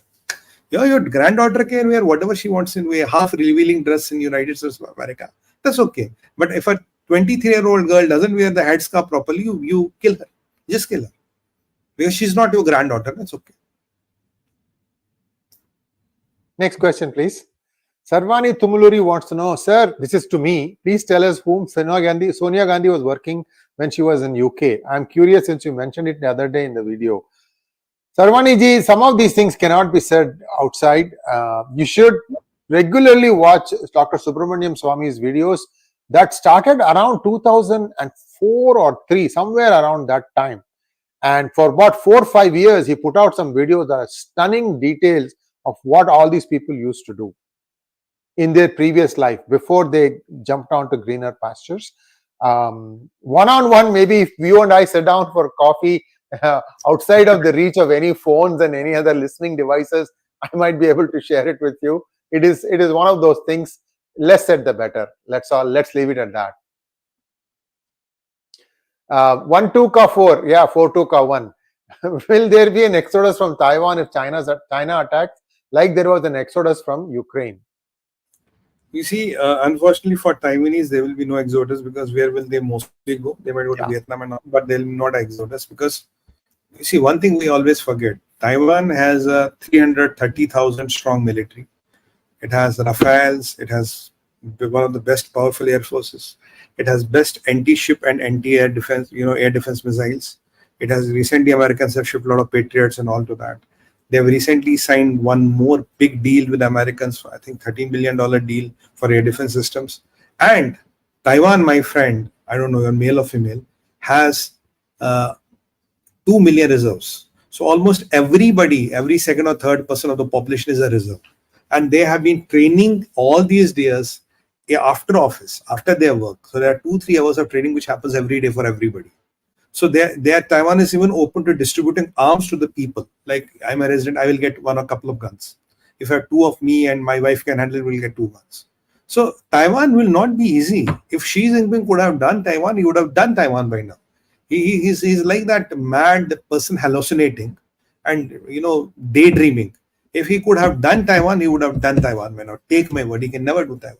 Your granddaughter can wear whatever she wants in a half revealing dress in United States of America. That's okay. But if a 23-year-old girl doesn't wear the headscarf properly, you kill her. Just kill her. Because she's not your granddaughter. That's okay. Next question, please. Sarvani Tumuluri wants to know, sir, this is to me. Please tell us whom Sonia Gandhi was working when she was in UK. I'm curious since you mentioned it the other day in the video. Sarvani ji, some of these things cannot be said outside. You should regularly watch Dr. Subramaniam Swami's videos. That started around 2004 or 3, somewhere around that time. And for about 4 or 5 years, he put out some videos that are stunning details of what all these people used to do in their previous life before they jumped onto greener pastures. One-on-one, maybe if you and I sit down for coffee outside of the reach of any phones and any other listening devices, I might be able to share it with you. It is one of those things. Less said the better. Let's leave it at that. 1-2 ka 4, yeah, 4-2 ka 1. Will there be an exodus from Taiwan if China attacks, like there was an exodus from Ukraine? You see, unfortunately for Taiwanese, there will be no exodus, because where will they mostly go? They might go to Vietnam and all, but there will not exodus, because you see, one thing we always forget: Taiwan has a 330,000 strong military. It has Rafales. It has one of the best powerful air forces. It has best anti-ship and anti-air defense, air defense missiles. It has recently, Americans have shipped a lot of Patriots and all to that. They have recently signed one more big deal with Americans, for I think $13 billion deal for air defense systems. And Taiwan, my friend, I don't know, you're male or female, has 2 million reserves. So almost everybody, every second or third person of the population is a reserve. And they have been training all these days after office, after their work. So there are 2-3 hours of training which happens every day for everybody. So Taiwan is even open to distributing arms to the people. Like, I'm a resident, I will get one or couple of guns. If I have 2 of me and my wife can handle it, we'll get 2 guns. So Taiwan will not be easy. If Xi Jinping could have done Taiwan, he would have done Taiwan by now. He's like that mad person hallucinating and daydreaming. If he could have done Taiwan, he would have done Taiwan by now. Take my word, he can never do Taiwan.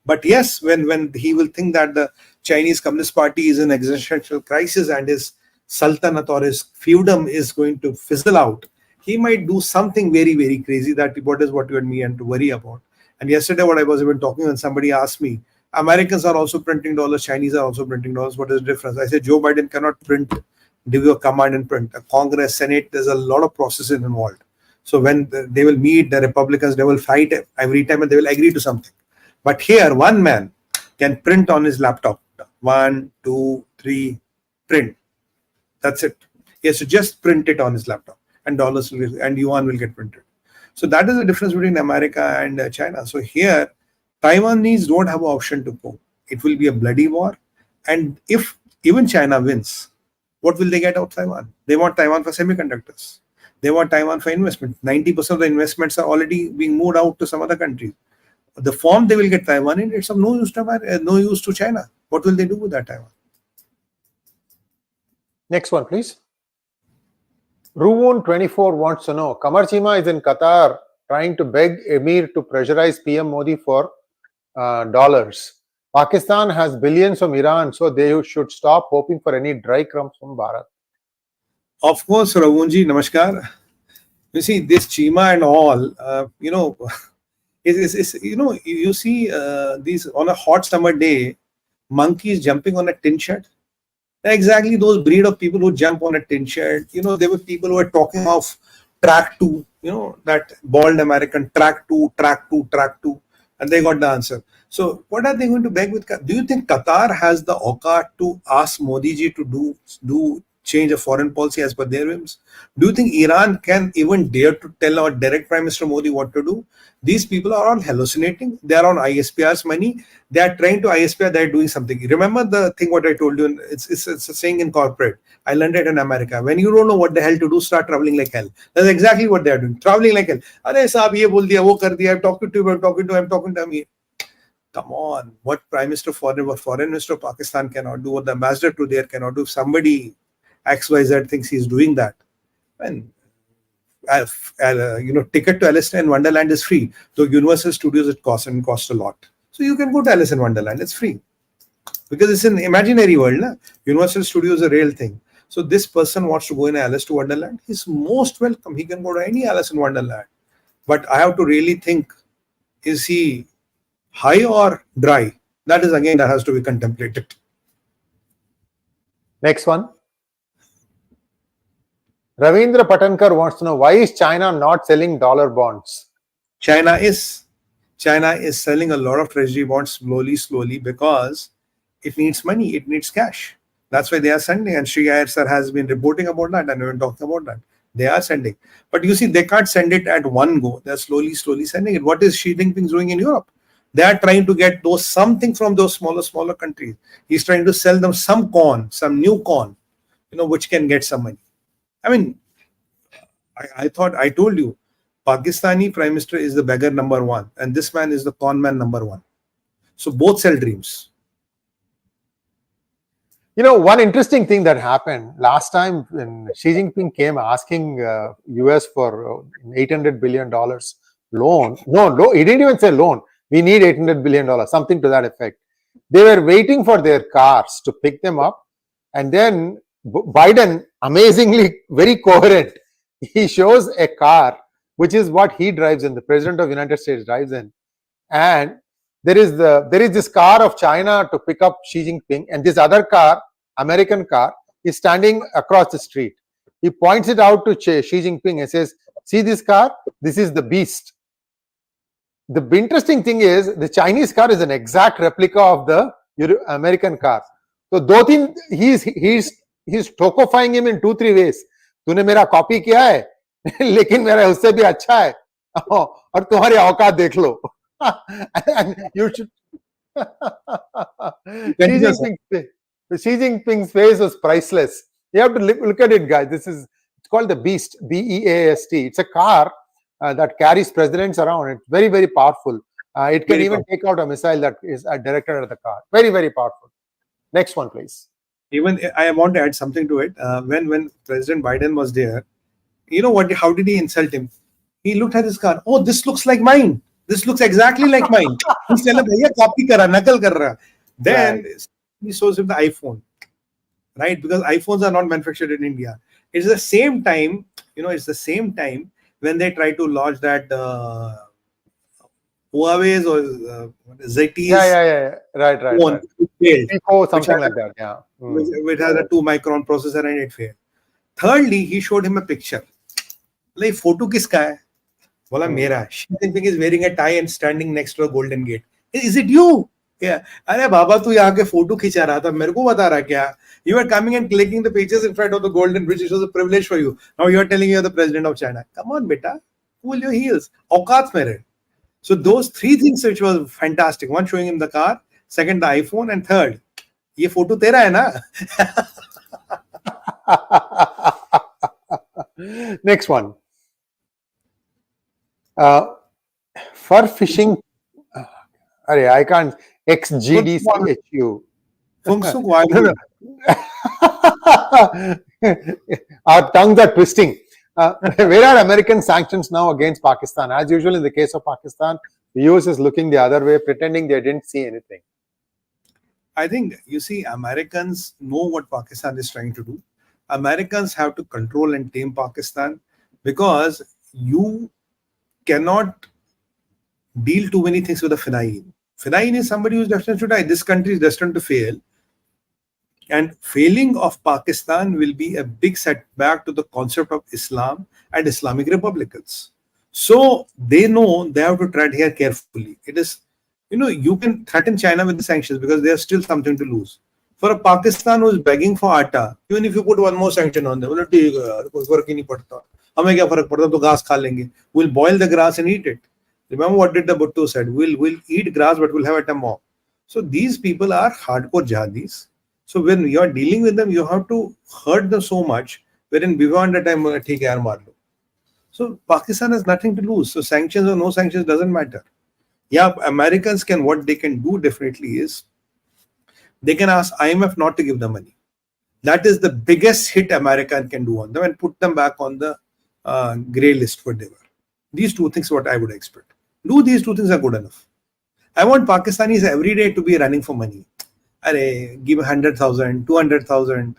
But yes, when he will think that the Chinese Communist Party is in existential crisis and his sultanate or his feudom is going to fizzle out, he might do something very, very crazy. That is what you and me have to worry about. And yesterday, what I was even talking, when somebody asked me, Americans are also printing dollars, Chinese are also printing dollars. What is the difference? I said, Joe Biden cannot print, give you a command and print. A Congress, Senate, there's a lot of processes involved. So when they will meet, the Republicans, they will fight every time and they will agree to something. But here, one man can print on his laptop. 1, 2, 3, print. That's it. He has to just print it on his laptop, and dollars and yuan will get printed. So that is the difference between America and China. So here, Taiwanese don't have an option to go. It will be a bloody war. And if even China wins, what will they get out of Taiwan? They want Taiwan for semiconductors. They want Taiwan for investment. 90% of the investments are already being moved out to some other countries. The form they will get Taiwan in, it's of no use to America, no use to China. What will they do with that Taiwan? Next one, please. Ruwoon24 wants to know, Qamar Cheema is in Qatar trying to beg Emir to pressurize PM Modi for dollars. Pakistan has billions from Iran, so they should stop hoping for any dry crumbs from Bharat. Of course, Ravunji, namaskar. You see, this Cheema and all, you see these on a hot summer day, monkeys jumping on a tin shed. Exactly those breed of people who jump on a tin shed. There were people who were talking of track 2, that bald American, track two, and they got the answer. So what are they going to beg with? Do you think Qatar has the auqat to ask Modiji to do change of foreign policy as per their whims? Do you think Iran can even dare to tell our direct Prime Minister Modi what to do? These people are all hallucinating. They are on ISPR's money. They are trying to ISPR. They are doing something. Remember the thing what I told you? It's a saying in corporate. I learned it in America. When you don't know what the hell to do, start traveling like hell. That's exactly what they are doing. Traveling like hell. Arey saab ye bol diya, wo kar diya. I'm talking to you. I'm talking to him. Come on, what Prime Minister Foreign Minister of Pakistan cannot do, what the ambassador to there cannot do. If somebody XYZ thinks he's doing that, and ticket to Alice in Wonderland is free. So Universal Studios it costs a lot. So you can go to Alice in Wonderland. It's free because it's an imaginary world. Na? Universal Studios is a real thing. So this person wants to go in Alice to Wonderland. He's most welcome. He can go to any Alice in Wonderland. But I have to really think: is he high or dry? That is again that has to be contemplated. Next one. Ravindra Patankar wants to know, why is China not selling dollar bonds? China is selling a lot of treasury bonds slowly because it needs money, it needs cash. That's why they are sending, and Sree Iyer sir has been reporting about that and we've been talking about that. They are sending. But you see, they can't send it at one go. They're slowly sending it. What is Xi Jinping doing in Europe? They are trying to get something from those smaller countries. He's trying to sell them some corn, some new corn, which can get some money. I mean, I thought I told you, Pakistani Prime Minister is the beggar number one, and this man is the con man number one. So both sell dreams. One interesting thing that happened last time when Xi Jinping came asking US for $800 billion loan. No, he didn't even say loan. We need $800 billion, something to that effect. They were waiting for their cars to pick them up. And then Biden, amazingly very coherent, he shows a car, which is what he drives in, the President of the United States drives in. And there is this car of China to pick up Xi Jinping, and this other car, American car, is standing across the street. He points it out to Xi Jinping and says, see this car? This is the beast. The interesting thing is, the Chinese car is an exact replica of the American car. So, he's tokifying him in 2-3 ways. तूने मेरा copy किया है, लेकिन मेरा उससे भी अच्छा है, और तुम्हारी औकात देख लो. You should. Xi Jinping's face was priceless. You have to look at it, guys. It's called the Beast, BEAST. It's a car that carries presidents around. It's very, very powerful. It can even take out a missile that is directed at the car. Very, very powerful. Next one, please. Even I want to add something to it. When President Biden was there, how did he insult him? He looked at his car. Oh, this looks like mine. This looks exactly like mine. He's telling him, copy kar raha, nakal kar raha. Then he shows him the iPhone, right? Because iPhones are not manufactured in India. It's the same time, when they try to launch that Huawei's or ZTE's right. phone. It failed. Something like that, yeah. It has a 2-micron processor and it failed. Thirdly, he showed him a picture. Like, photo kiska hai? Bola mera. Xi Jinping is wearing a tie and standing next to a golden gate. Is it you? Yeah. Arey baba, tu yahan ke photo khicha raha tha. Mere ko bata raha kya? You were coming and clicking the pictures in front of the golden bridge. It was a privilege for you. Now you are telling you are the president of China. Come on, beta. Cool your heels. Auqat mere. So those 3 things which was fantastic. One, showing him the car. Second, the iPhone. And third, ye photo tera hai na? Next one. For fishing, I can't. 𝙤𝙧𝙤𝙪𝙥𝙥. Our tongues are twisting. Where are American sanctions now against Pakistan? As usual, in the case of Pakistan, the US is looking the other way, pretending they didn't see anything. I think, you see, Americans know what Pakistan is trying to do. Americans have to control and tame Pakistan, because you cannot deal too many things with a 𝗤𝗍𝗏. 𝗤𝗏 is somebody who is destined to die. This country is destined to fail. And failing of Pakistan will be a big setback to the concept of Islam and Islamic republicans. So they know they have to tread here carefully. It is, you can threaten China with the sanctions because they have still something to lose. For a Pakistan who is begging for atta, even if you put one more sanction on them, we'll boil the grass and eat it. Remember what did the Bhutto said? We'll eat grass, but we'll have it a mob. So these people are hardcore jihadis. So when you are dealing with them, you have to hurt them so much, wherein beyond the time, theek hai yaar, maar lo. So Pakistan has nothing to lose. So sanctions or no sanctions doesn't matter. Yeah, Americans can, what they can do definitely is, they can ask IMF not to give them money. That is the biggest hit America can do on them and put them back on the grey list what they were. These two things what I would expect. Do these two things are good enough. I want Pakistanis every day to be running for money. Arey, give 100,000, 200,000,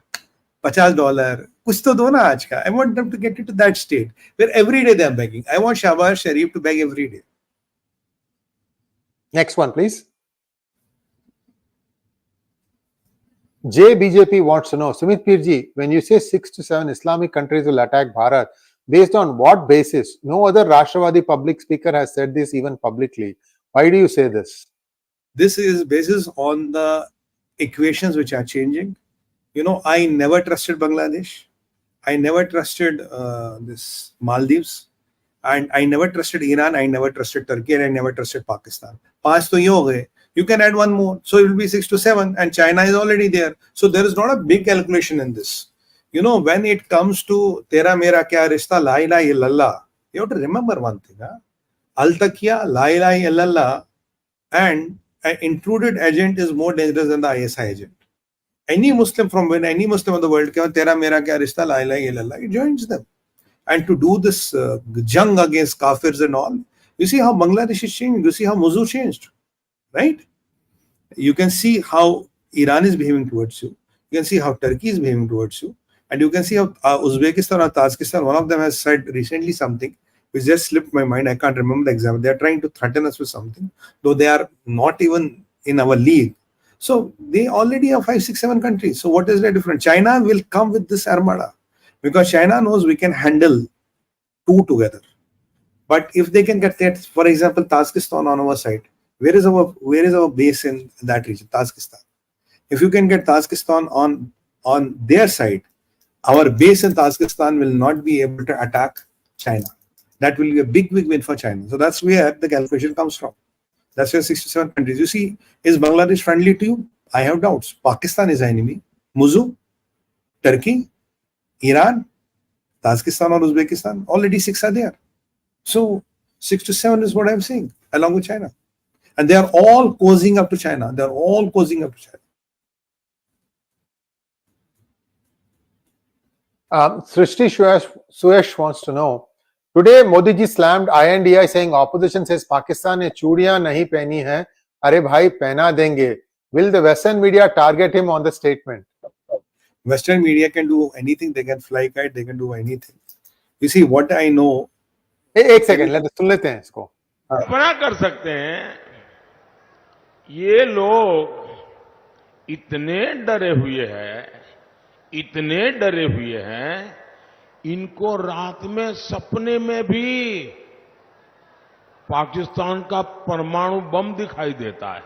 $50. Kuch to do na aaj ka. I want them to get into that state where every day they are begging. I want Chabahar Sharif to beg every day. Next one, please. BJP wants to know, Sumit Pirji, when you say 6 to 7 Islamic countries will attack Bharat, based on what basis? No other Rashtravadi public speaker has said this even publicly. Why do you say this? This is basis on the equations which are changing. I never trusted Bangladesh. I never trusted this Maldives. And I never trusted Iran. I never trusted Turkey. And I never trusted Pakistan. 5 to ye ho gaye. You can add one more. So it will be 6 to 7. And China is already there. So there is not a big calculation in this. When it comes to Tera Mera Kya Rishta, La ilaha illallah, you have to remember one thing. Al-Taqiyya, La ilaha illallah, and an intruded agent is more dangerous than the ISI agent. Any Muslim of the world, Tera Mera Kya Rishta, La ilaha illallah, he joins them. And to do this jung against kafirs and all, you see how Bangladesh is changing. You see how Mosul changed, right? You can see how Iran is behaving towards you. You can see how Turkey is behaving towards you. And you can see how Uzbekistan or Tajikistan, one of them has said recently something which just slipped my mind. I can't remember the example. They are trying to threaten us with something, though they are not even in our league. So they already have 5, 6, 7 countries. So what is the difference? China will come with this armada because China knows we can handle 2 together. But if they can get that, for example, Tajikistan on our side, where is our base in that region? Tajikistan. If you can get Tajikistan on their side, our base in Tajikistan will not be able to attack China. That will be a big win for China. So that's where the calculation comes from. That's where 6 to 7 countries. You see, is Bangladesh friendly to you? I have doubts. Pakistan is an enemy. Mosul, Turkey, Iran, Tajikistan or Uzbekistan, already 6 are there. So 6 to 7 is what I'm saying, along with China. And they are all cozying up to China. They are all cozying up to China. Srishti Suyesh wants to know, today Modiji slammed INDI saying opposition says Pakistan ne choodiyan nahi pehni hai. Arey bhai, pehna denge. Will the Western media target him on the statement? Western media can do anything. They can fly kite. They can do anything. You see, what I know. एक second सुन लेते हैं इसको. कल्पना कर सकते हैं ये लोग इतने डरे हुए हैं, इनको रात में सपने में भी पाकिस्तान का परमाणु बम दिखाई देता है.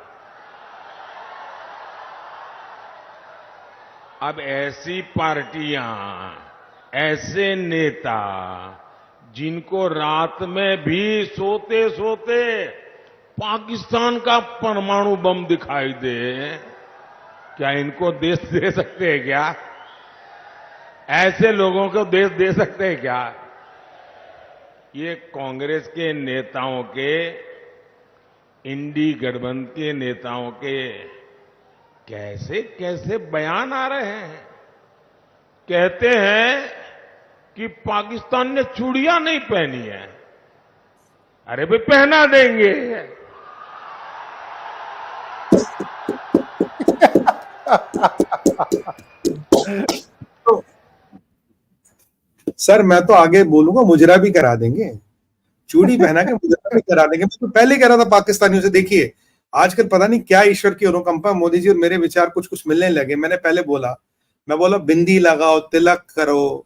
अब ऐसी पार्टियां, ऐसे नेता जिनको रात में भी सोते सोते पाकिस्तान का परमाणु बम दिखाई दे, क्या इनको देश दे सकते हैं क्या? ऐसे लोगों को देश दे सकते हैं क्या? ये कांग्रेस के नेताओं के, इंडी गठबंधन के नेताओं के कैसे कैसे बयान आ रहे हैं. कहते हैं कि पाकिस्तान ने चूड़ियां नहीं पहनी है. अरे भाई, पहना देंगे. सर, मैं तो आगे बोलूंगा, मुजरा भी करा देंगे. चूड़ी पहना के मुजरा भी करा देंगे. मैं तो पहले कह रहा था पाकिस्तानियों से, देखिए आजकल पता नहीं क्या ईश्वर की अनुकंपा, मोदी जी और मेरे विचार कुछ कुछ मिलने लगे। मैंने पहले बोला, मैं बोला बिंदी लगाओ, तिलक करो,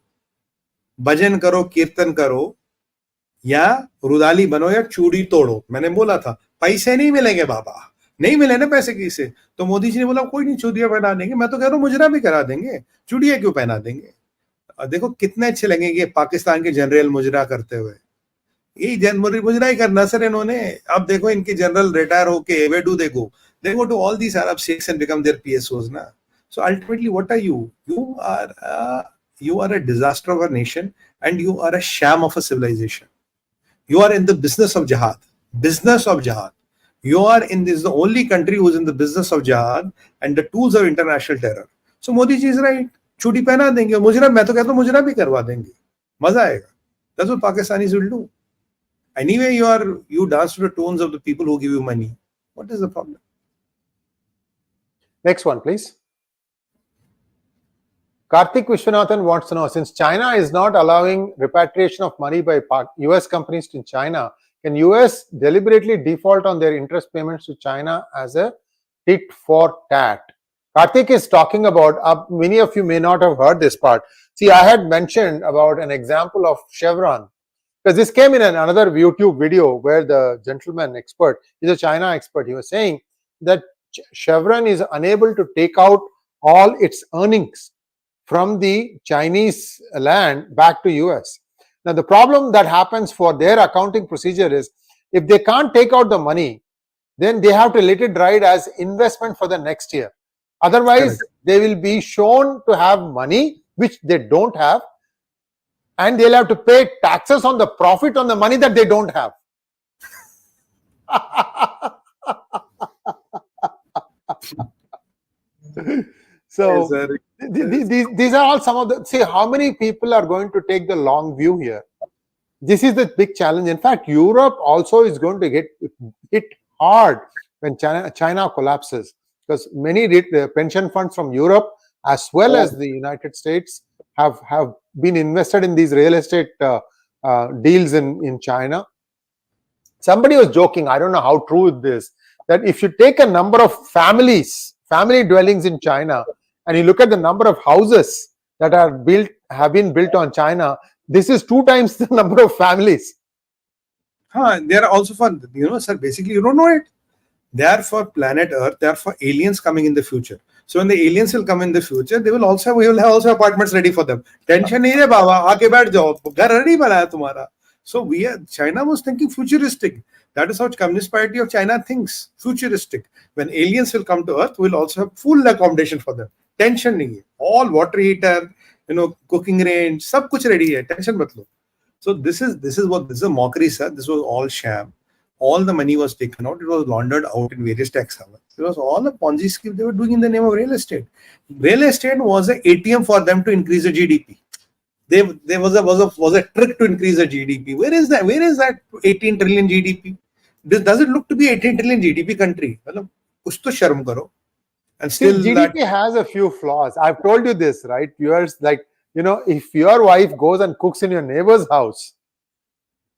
भजन करो, कीर्तन करो, या रुदाली बनो या चूड़ी तोड़ो। मैंने बोला था पैसे नहीं मिलेंगे बाबा, नहीं मिले ना पैसे किसे। तो मोदी जी ने बोला कोई नहीं, चूड़ियां पहना देंगे। मैं तो कह रहा हूँ मुजरा भी करा देंगे, चूड़ियां क्यों पहना देंगे। देखो कितने अच्छे लगेंगे पाकिस्तान के जनरल मुजरा करते हुए। यही जनवरी मुजरा ही करना सर इन्होंने। अब देखो इनके जनरल रिटायर होके where do they go to all these Arab sheikhs and become their PSOs ना। So ultimately what are you? You are a disaster of a nation and you are a sham of a civilization. You are in the business of jihad. Business of jihad. You are in this the only country who is in the business of jihad and the tools of international terror. So Modi ji is right. चूड़ी पहना देंगे, मुजरा, मैं तो कहता हूँ मुजरा भी करवा देंगे, मजा आएगा. That's what Pakistanis will do. Anyway, you dance to the tones of the people who give you money. What is the problem? Next one, please. Karthik Vishwanathan wants to know, since China is not allowing repatriation of money by US companies to China, can US deliberately default on their interest payments to China as a tit for tat? Karthik is talking about, many of you may not have heard this part. See, I had mentioned about an example of Chevron, because this came in another YouTube video where the gentleman expert, he's a China expert, he was saying that Chevron is unable to take out all its earnings from the Chinese land back to US. Now, the problem that happens for their accounting procedure is, if they can't take out the money, then they have to let it ride as investment for the next year. Otherwise, they will be shown to have money which they don't have, and they'll have to pay taxes on the profit on the money that they don't have. So these are all some of the, see how many people are going to take the long view here. This is the big challenge. In fact, Europe also is going to get hit hard when China collapses, because many pension funds from Europe as well as the United States have been invested in these real estate deals in China. Somebody was joking, I don't know how true this is, that if you take a number of family dwellings in China, and you look at the number of houses that have been built on China, this is 2 times the number of families. They are also for, sir, basically you don't know it. They are for planet Earth, they are for aliens coming in the future. So when the aliens will come in the future, we will have apartments ready for them. Tension nahi hai baba, aake baith jao, ghar ready banaya tumhara. So China was thinking futuristic. That is how Communist Party of China thinks, futuristic. When aliens will come to Earth, we'll also have full accommodation for them. Tension nahi hai. All water heater, cooking range, sab kuch ready hai. Tension mat lo. So this is a mockery, sir. This was all sham. All the money was taken out. It was laundered out in various tax havens. It was all a Ponzi scheme they were doing in the name of real estate. Real estate was an ATM for them to increase the GDP. There was a trick to increase the GDP. Where is that 18 trillion GDP? Does it look to be 18 trillion GDP country? Kuch to sharm karo. And still GDP has a few flaws. I've told you this, right? Viewers, like, if your wife goes and cooks in your neighbor's house,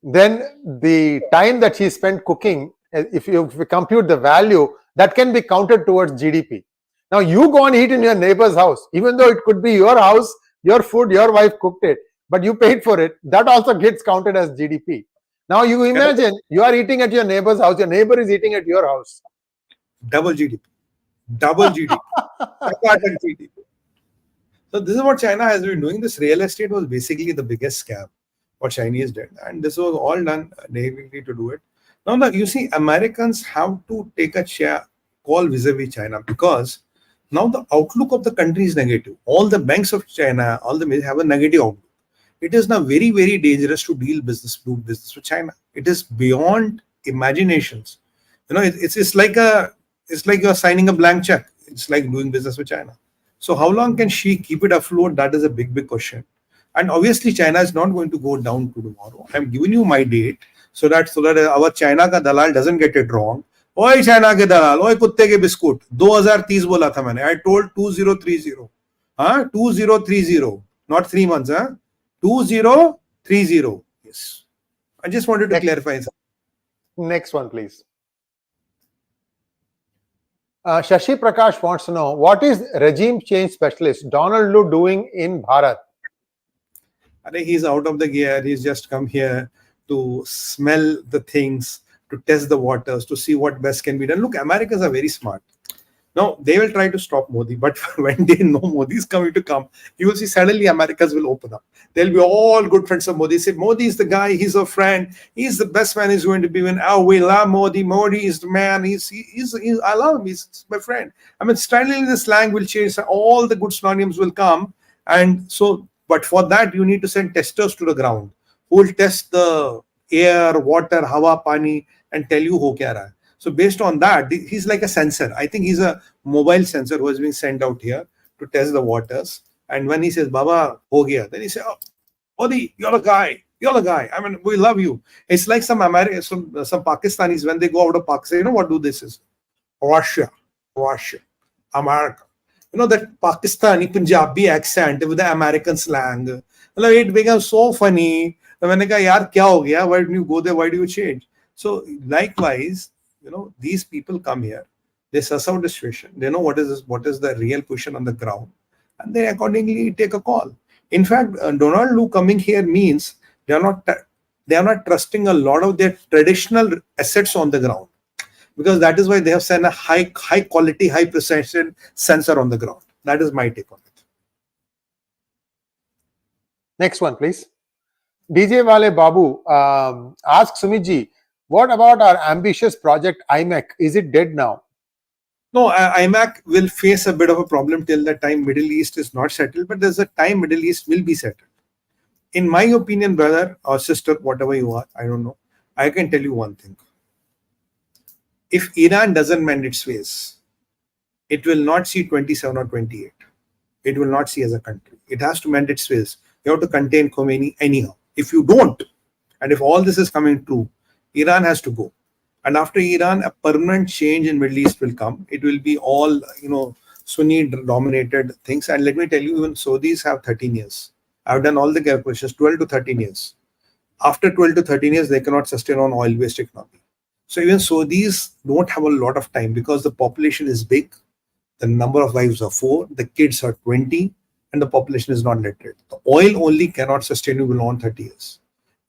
then the time that she spent cooking, if you compute the value, that can be counted towards GDP. Now you go and eat in your neighbor's house, even though it could be your house, your food, your wife cooked it, but you paid for it, that also gets counted as GDP. Now you imagine you are eating at your neighbor's house, your neighbor is eating at your house. Double GDP. So this is what China has been doing. This real estate was basically the biggest scam what Chinese did, and this was all done naively to do it. Now you see, Americans have to take a call vis-a-vis China, because now the outlook of the country is negative. All the banks of China, have a negative outlook. It is now very, very dangerous to do business with China. It is beyond imaginations. It's like you're signing a blank check. It's like doing business with China. So how long can she keep it afloat? That is a big, big question. And obviously, China is not going to go down to tomorrow. I'm giving you my date so that our China ka dalal doesn't get it wrong. Oi China ke dalal, oi kutte ke biscuit. 2030 bola tha maine. I told 2030. 2030. Not 3 months. 2030. Yes. I just wanted to clarify. Next one, please. Shashi Prakash wants to know, what is regime change specialist Donald Lu doing in Bharat? I think he's out of the gear. He's just come here to smell the things, to test the waters, to see what best can be done. Look, Americans are very smart. Now, they will try to stop Modi, but when they know Modi is coming to come, you will see suddenly Americans will open up. They'll be all good friends of Modi. Say, Modi is the guy, he's a friend, he's the best man he's going to be when, oh, we love Modi, Modi is the man, I love him, he's my friend. I mean, suddenly the slang will change, all the good synonyms will come. And so, but for that, you need to send testers to the ground who will test the air, water, hawa, pani, and tell you ho kya raha hai. So based on that, he's like a sensor. I think he's a mobile sensor who has been sent out here to test the waters. And when he says, Baba, ho gaya, then he says, oh, Modi, you're the guy. You're the guy. I mean, we love you. It's like some Americans, some Pakistanis, when they go out of Pakistan, you know what do this is? Russia, America. You know, that Pakistani Punjabi accent with the American slang. It becomes so funny. When I go, yaar, kya ho gaya? Why do you go there? Why do you change? So likewise, you know, these people come here, they suss out the situation, they know what is the real position on the ground, and they accordingly take a call. In fact, Donald Lu coming here means they are not trusting a lot of their traditional assets on the ground, because that is why they have sent a high quality, high precision sensor on the ground. That is my take on it. Next one, please. 𝗣𝗚𝗍𝗍𝗏 Babu asks Sumit ji, what about our ambitious project IMEC? Is it dead now? No, IMEC will face a bit of a problem till the time Middle East is not settled, but there's a time Middle East will be settled. In my opinion, brother or sister, whatever you are, I don't know, I can tell you one thing. If Iran doesn't mend its ways, it will not see 27 or 28. It will not see as a country. It has to mend its ways. You have to contain Khomeini anyhow. If you don't, and if all this is coming true, Iran has to go. And after Iran, a permanent change in Middle East will come. It will be all, you know, Sunni dominated things. And let me tell you, even Saudis have 13 years. I've done all the calculations, 12 to 13 years. After 12 to 13 years, they cannot sustain on oil-based economy. So even Saudis don't have a lot of time because the population is big. The number of wives are 4, the kids are 20, and the population is not literate. The oil only cannot sustain you beyond 30 years.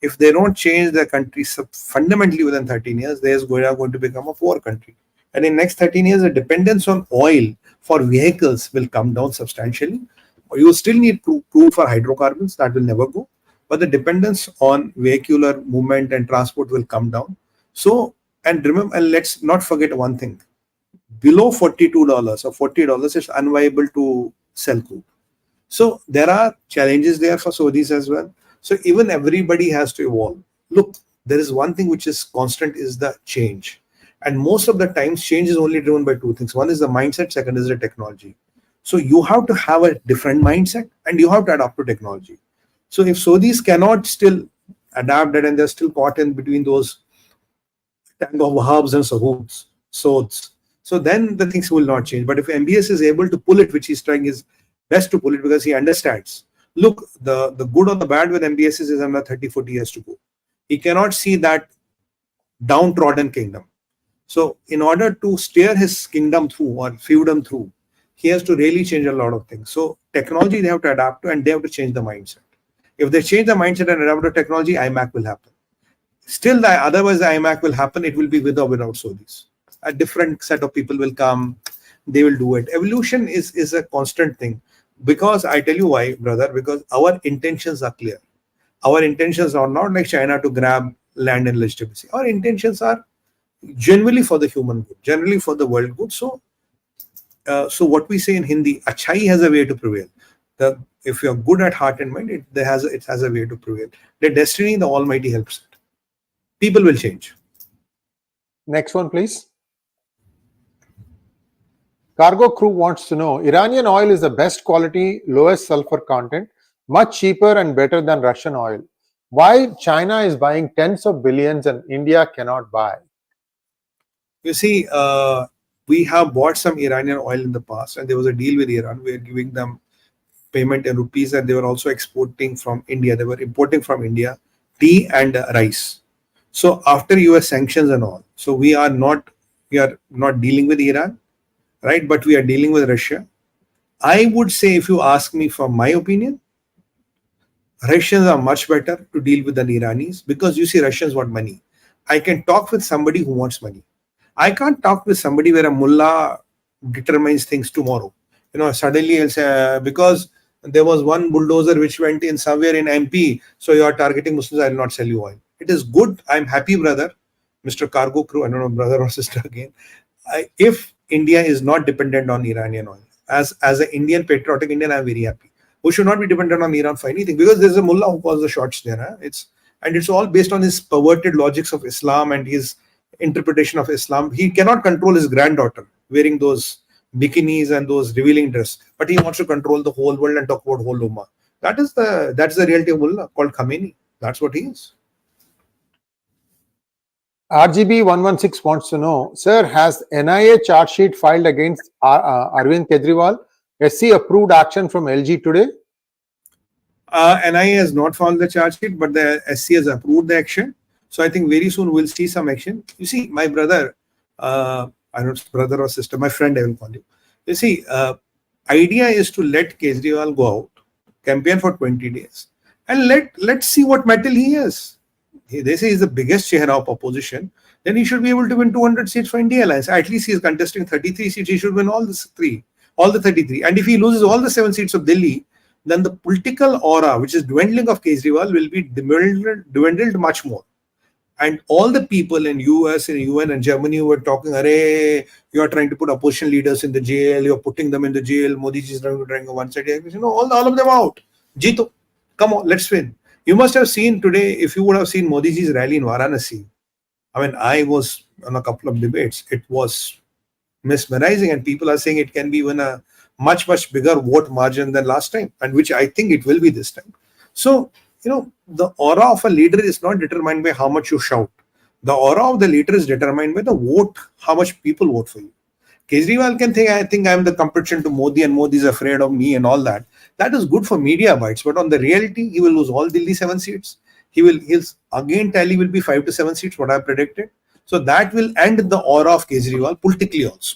If they don't change their country fundamentally within 13 years, they are going to become a poor country. And in next 13 years, the dependence on oil for vehicles will come down substantially. You will still need crude for hydrocarbons, that will never go. But the dependence on vehicular movement and transport will come down. So, and remember, and let's not forget one thing. Below $42 or $40, it's unviable to sell crude. So there are challenges there for Saudis as well. So even everybody has to evolve. Look, there is one thing which is constant is the change. And most of the times change is only driven by 2 things. One is the mindset, second is the technology. So you have to have a different mindset and you have to adapt to technology. So if Saudis cannot still adapt that and they're still caught in between those tango of Wahhabs and Sauds, so then the things will not change. But if MBS is able to pull it, which he's trying his best to pull it because he understands, look, the good or the bad with MBS is another 30, 40 years to go. He cannot see that downtrodden kingdom. So in order to steer his kingdom through or feudom through, he has to really change a lot of things. So technology they have to adapt to and they have to change the mindset. If they change the mindset and adapt to technology, IMAC will happen. Still, otherwise the IMAC will happen. It will be with or without Saudis. A different set of people will come. They will do it. Evolution is a constant thing. Because I tell you why, brother, because our intentions are clear. Our intentions are not like China to grab land and legitimacy. Our intentions are generally for the human good, generally for the world good. So what we say in Hindi, 𝗒𝙧 has a way to prevail. If you're good at heart and mind, it has a way to prevail. The destiny, the Almighty helps it. People will change. Next one, please. Cargo Crew wants to know, Iranian oil is the best quality, lowest sulfur content, much cheaper and better than Russian oil. Why China is buying tens of billions and India cannot buy? You see, we have bought some Iranian oil in the past and there was a deal with Iran. We are giving them payment in rupees and they were also exporting from India. They were importing from India tea and rice. So after US sanctions and all, so we are not dealing with Iran. right? But we are dealing with Russia. I would say, if you ask me for my opinion, Russians are much better to deal with than Iranis, because you see, Russians want money. I can talk with somebody who wants money. I can't talk with somebody where a mullah determines things tomorrow. Suddenly he'll say, because there was one bulldozer which went in somewhere in MP, so you are targeting Muslims, I will not sell you oil. It is good. I'm happy, brother, Mr. Cargo Crew, I don't know, brother or sister again. If India is not dependent on Iranian oil, as an Indian, patriotic Indian, I'm very happy. We should not be dependent on Iran for anything, because there's a mullah who calls the shots there. Huh? It's all based on his perverted logics of Islam and his interpretation of Islam. He cannot control his granddaughter wearing those bikinis and those revealing dress, but he wants to control the whole world and talk about whole ummah. That's the reality of mullah called Khamenei. That's what he is. RGB116 wants to know, sir, has NIA charge sheet filed against Arvind Kejriwal? SC approved action from LG today? NIA has not filed the charge sheet, but the SC has approved the action. So I think very soon we'll see some action. You see, my brother, I don't know, brother or sister, my friend, I will call you. You see, idea is to let Kejriwal go out, campaign for 20 days, and let's see what mettle he has. They say he's the biggest chair of opposition. Then he should be able to win 200 seats for India Alliance. At least he is contesting 33 seats. He should win all the 33. And if he loses all the 7 seats of Delhi, then the political aura, which is dwindling of Kejriwal, will be dwindled much more. And all the people in US, in UN and Germany who were talking, "Arey, you are trying to put opposition leaders in the jail, you're putting them in the jail, Modiji is trying to one-sided, all of them out. Jeeto, come on, let's win." You must have seen today, if you would have seen Modiji's rally in Varanasi. I mean, I was on a couple of debates. It was mesmerizing, and people are saying it can be even a much, much bigger vote margin than last time, and which I think it will be this time. So, the aura of a leader is not determined by how much you shout. The aura of the leader is determined by the vote, how much people vote for you. Kejriwal can think, I think I'm the competition to Modi and Modi is afraid of me and all that. That is good for media bites, but on the reality, he will lose all Delhi 7 seats. His again tally will be 5 to 7 seats, what I predicted. So that will end the aura of Kejriwal politically also.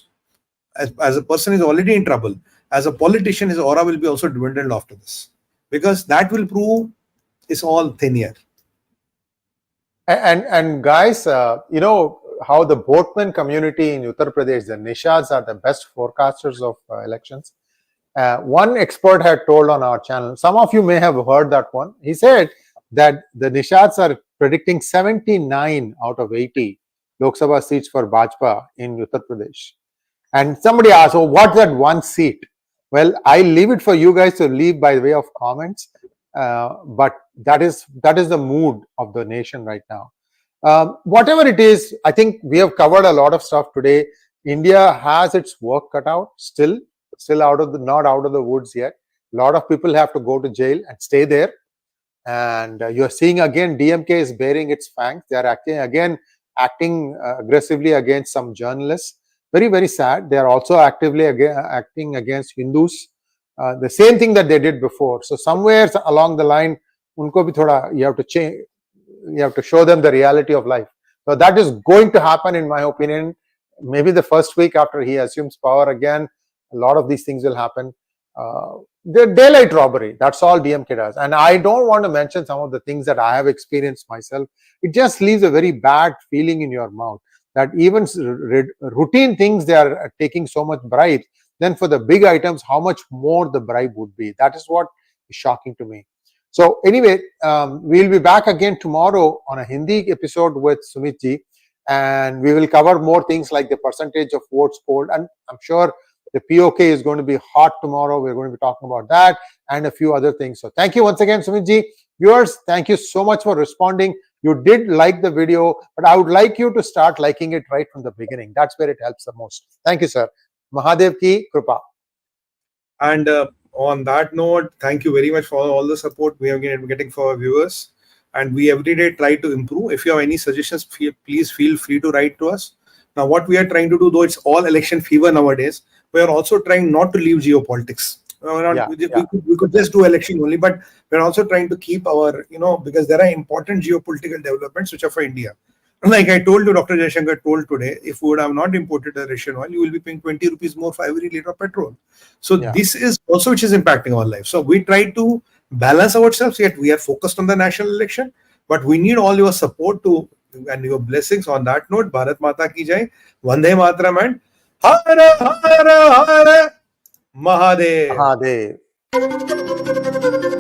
As a person is already in trouble. As a politician, his aura will be also dwindled after this. Because that will prove it's all thin air. And guys, you know how the boatman community in Uttar Pradesh, the Nishads, are the best forecasters of elections. One expert had told on our channel, some of you may have heard that one. He said that the Nishads are predicting 79 out of 80 Lok Sabha seats for Bhajpa in Uttar Pradesh. And somebody asked, oh, what's that one seat? Well, I leave it for you guys to leave by way of comments. But that is the mood of the nation right now. Whatever it is, I think we have covered a lot of stuff today. India has its work cut out, still not out of the woods yet. A lot of people have to go to jail and stay there. And you're seeing again, DMK is bearing its fangs. They are acting aggressively against some journalists. Very, very sad. They are also actively acting against Hindus. The same thing that they did before. So somewhere along the line, unko bhi thoda, you have to change. You have to show them the reality of life. So that is going to happen, in my opinion. Maybe the first week after he assumes power again, a lot of these things will happen. The daylight robbery, that's all DMK does. And I don't want to mention some of the things that I have experienced myself. It just leaves a very bad feeling in your mouth that even routine things, they are taking so much bribe. Then for the big items, how much more the bribe would be. That is what is shocking to me. So anyway, we'll be back again tomorrow on a Hindi episode with Sumit ji, and we will cover more things like the percentage of votes polled, and I'm sure the POK is going to be hot tomorrow. We're going to be talking about that and a few other things. So thank you once again, Sumit ji. Viewers, thank you so much for responding. You did like the video, but I would like you to start liking it right from the beginning. That's where it helps the most. Thank you, sir. Mahadev ki Kripa. And on that note, thank you very much for all the support we are getting for our viewers. And we every day try to improve. If you have any suggestions, please feel free to write to us. Now, what we are trying to do, though it's all election fever nowadays, we are also trying not to leave geopolitics. We could just do election only, but we're also trying to keep our, because there are important geopolitical developments which are for India. Like I told you, Dr. Jaishankar told today, if we would have not imported the Russian oil, you will be paying 20 rupees more for every liter of petrol. So Yeah. this is also which is impacting our life. So we try to balance ourselves, yet we are focused on the national election, but we need all your support to and your blessings. On that note, Bharat Mata ki jai, Vande Mataram, and Hara Hara Hara Mahadev. Mahadev.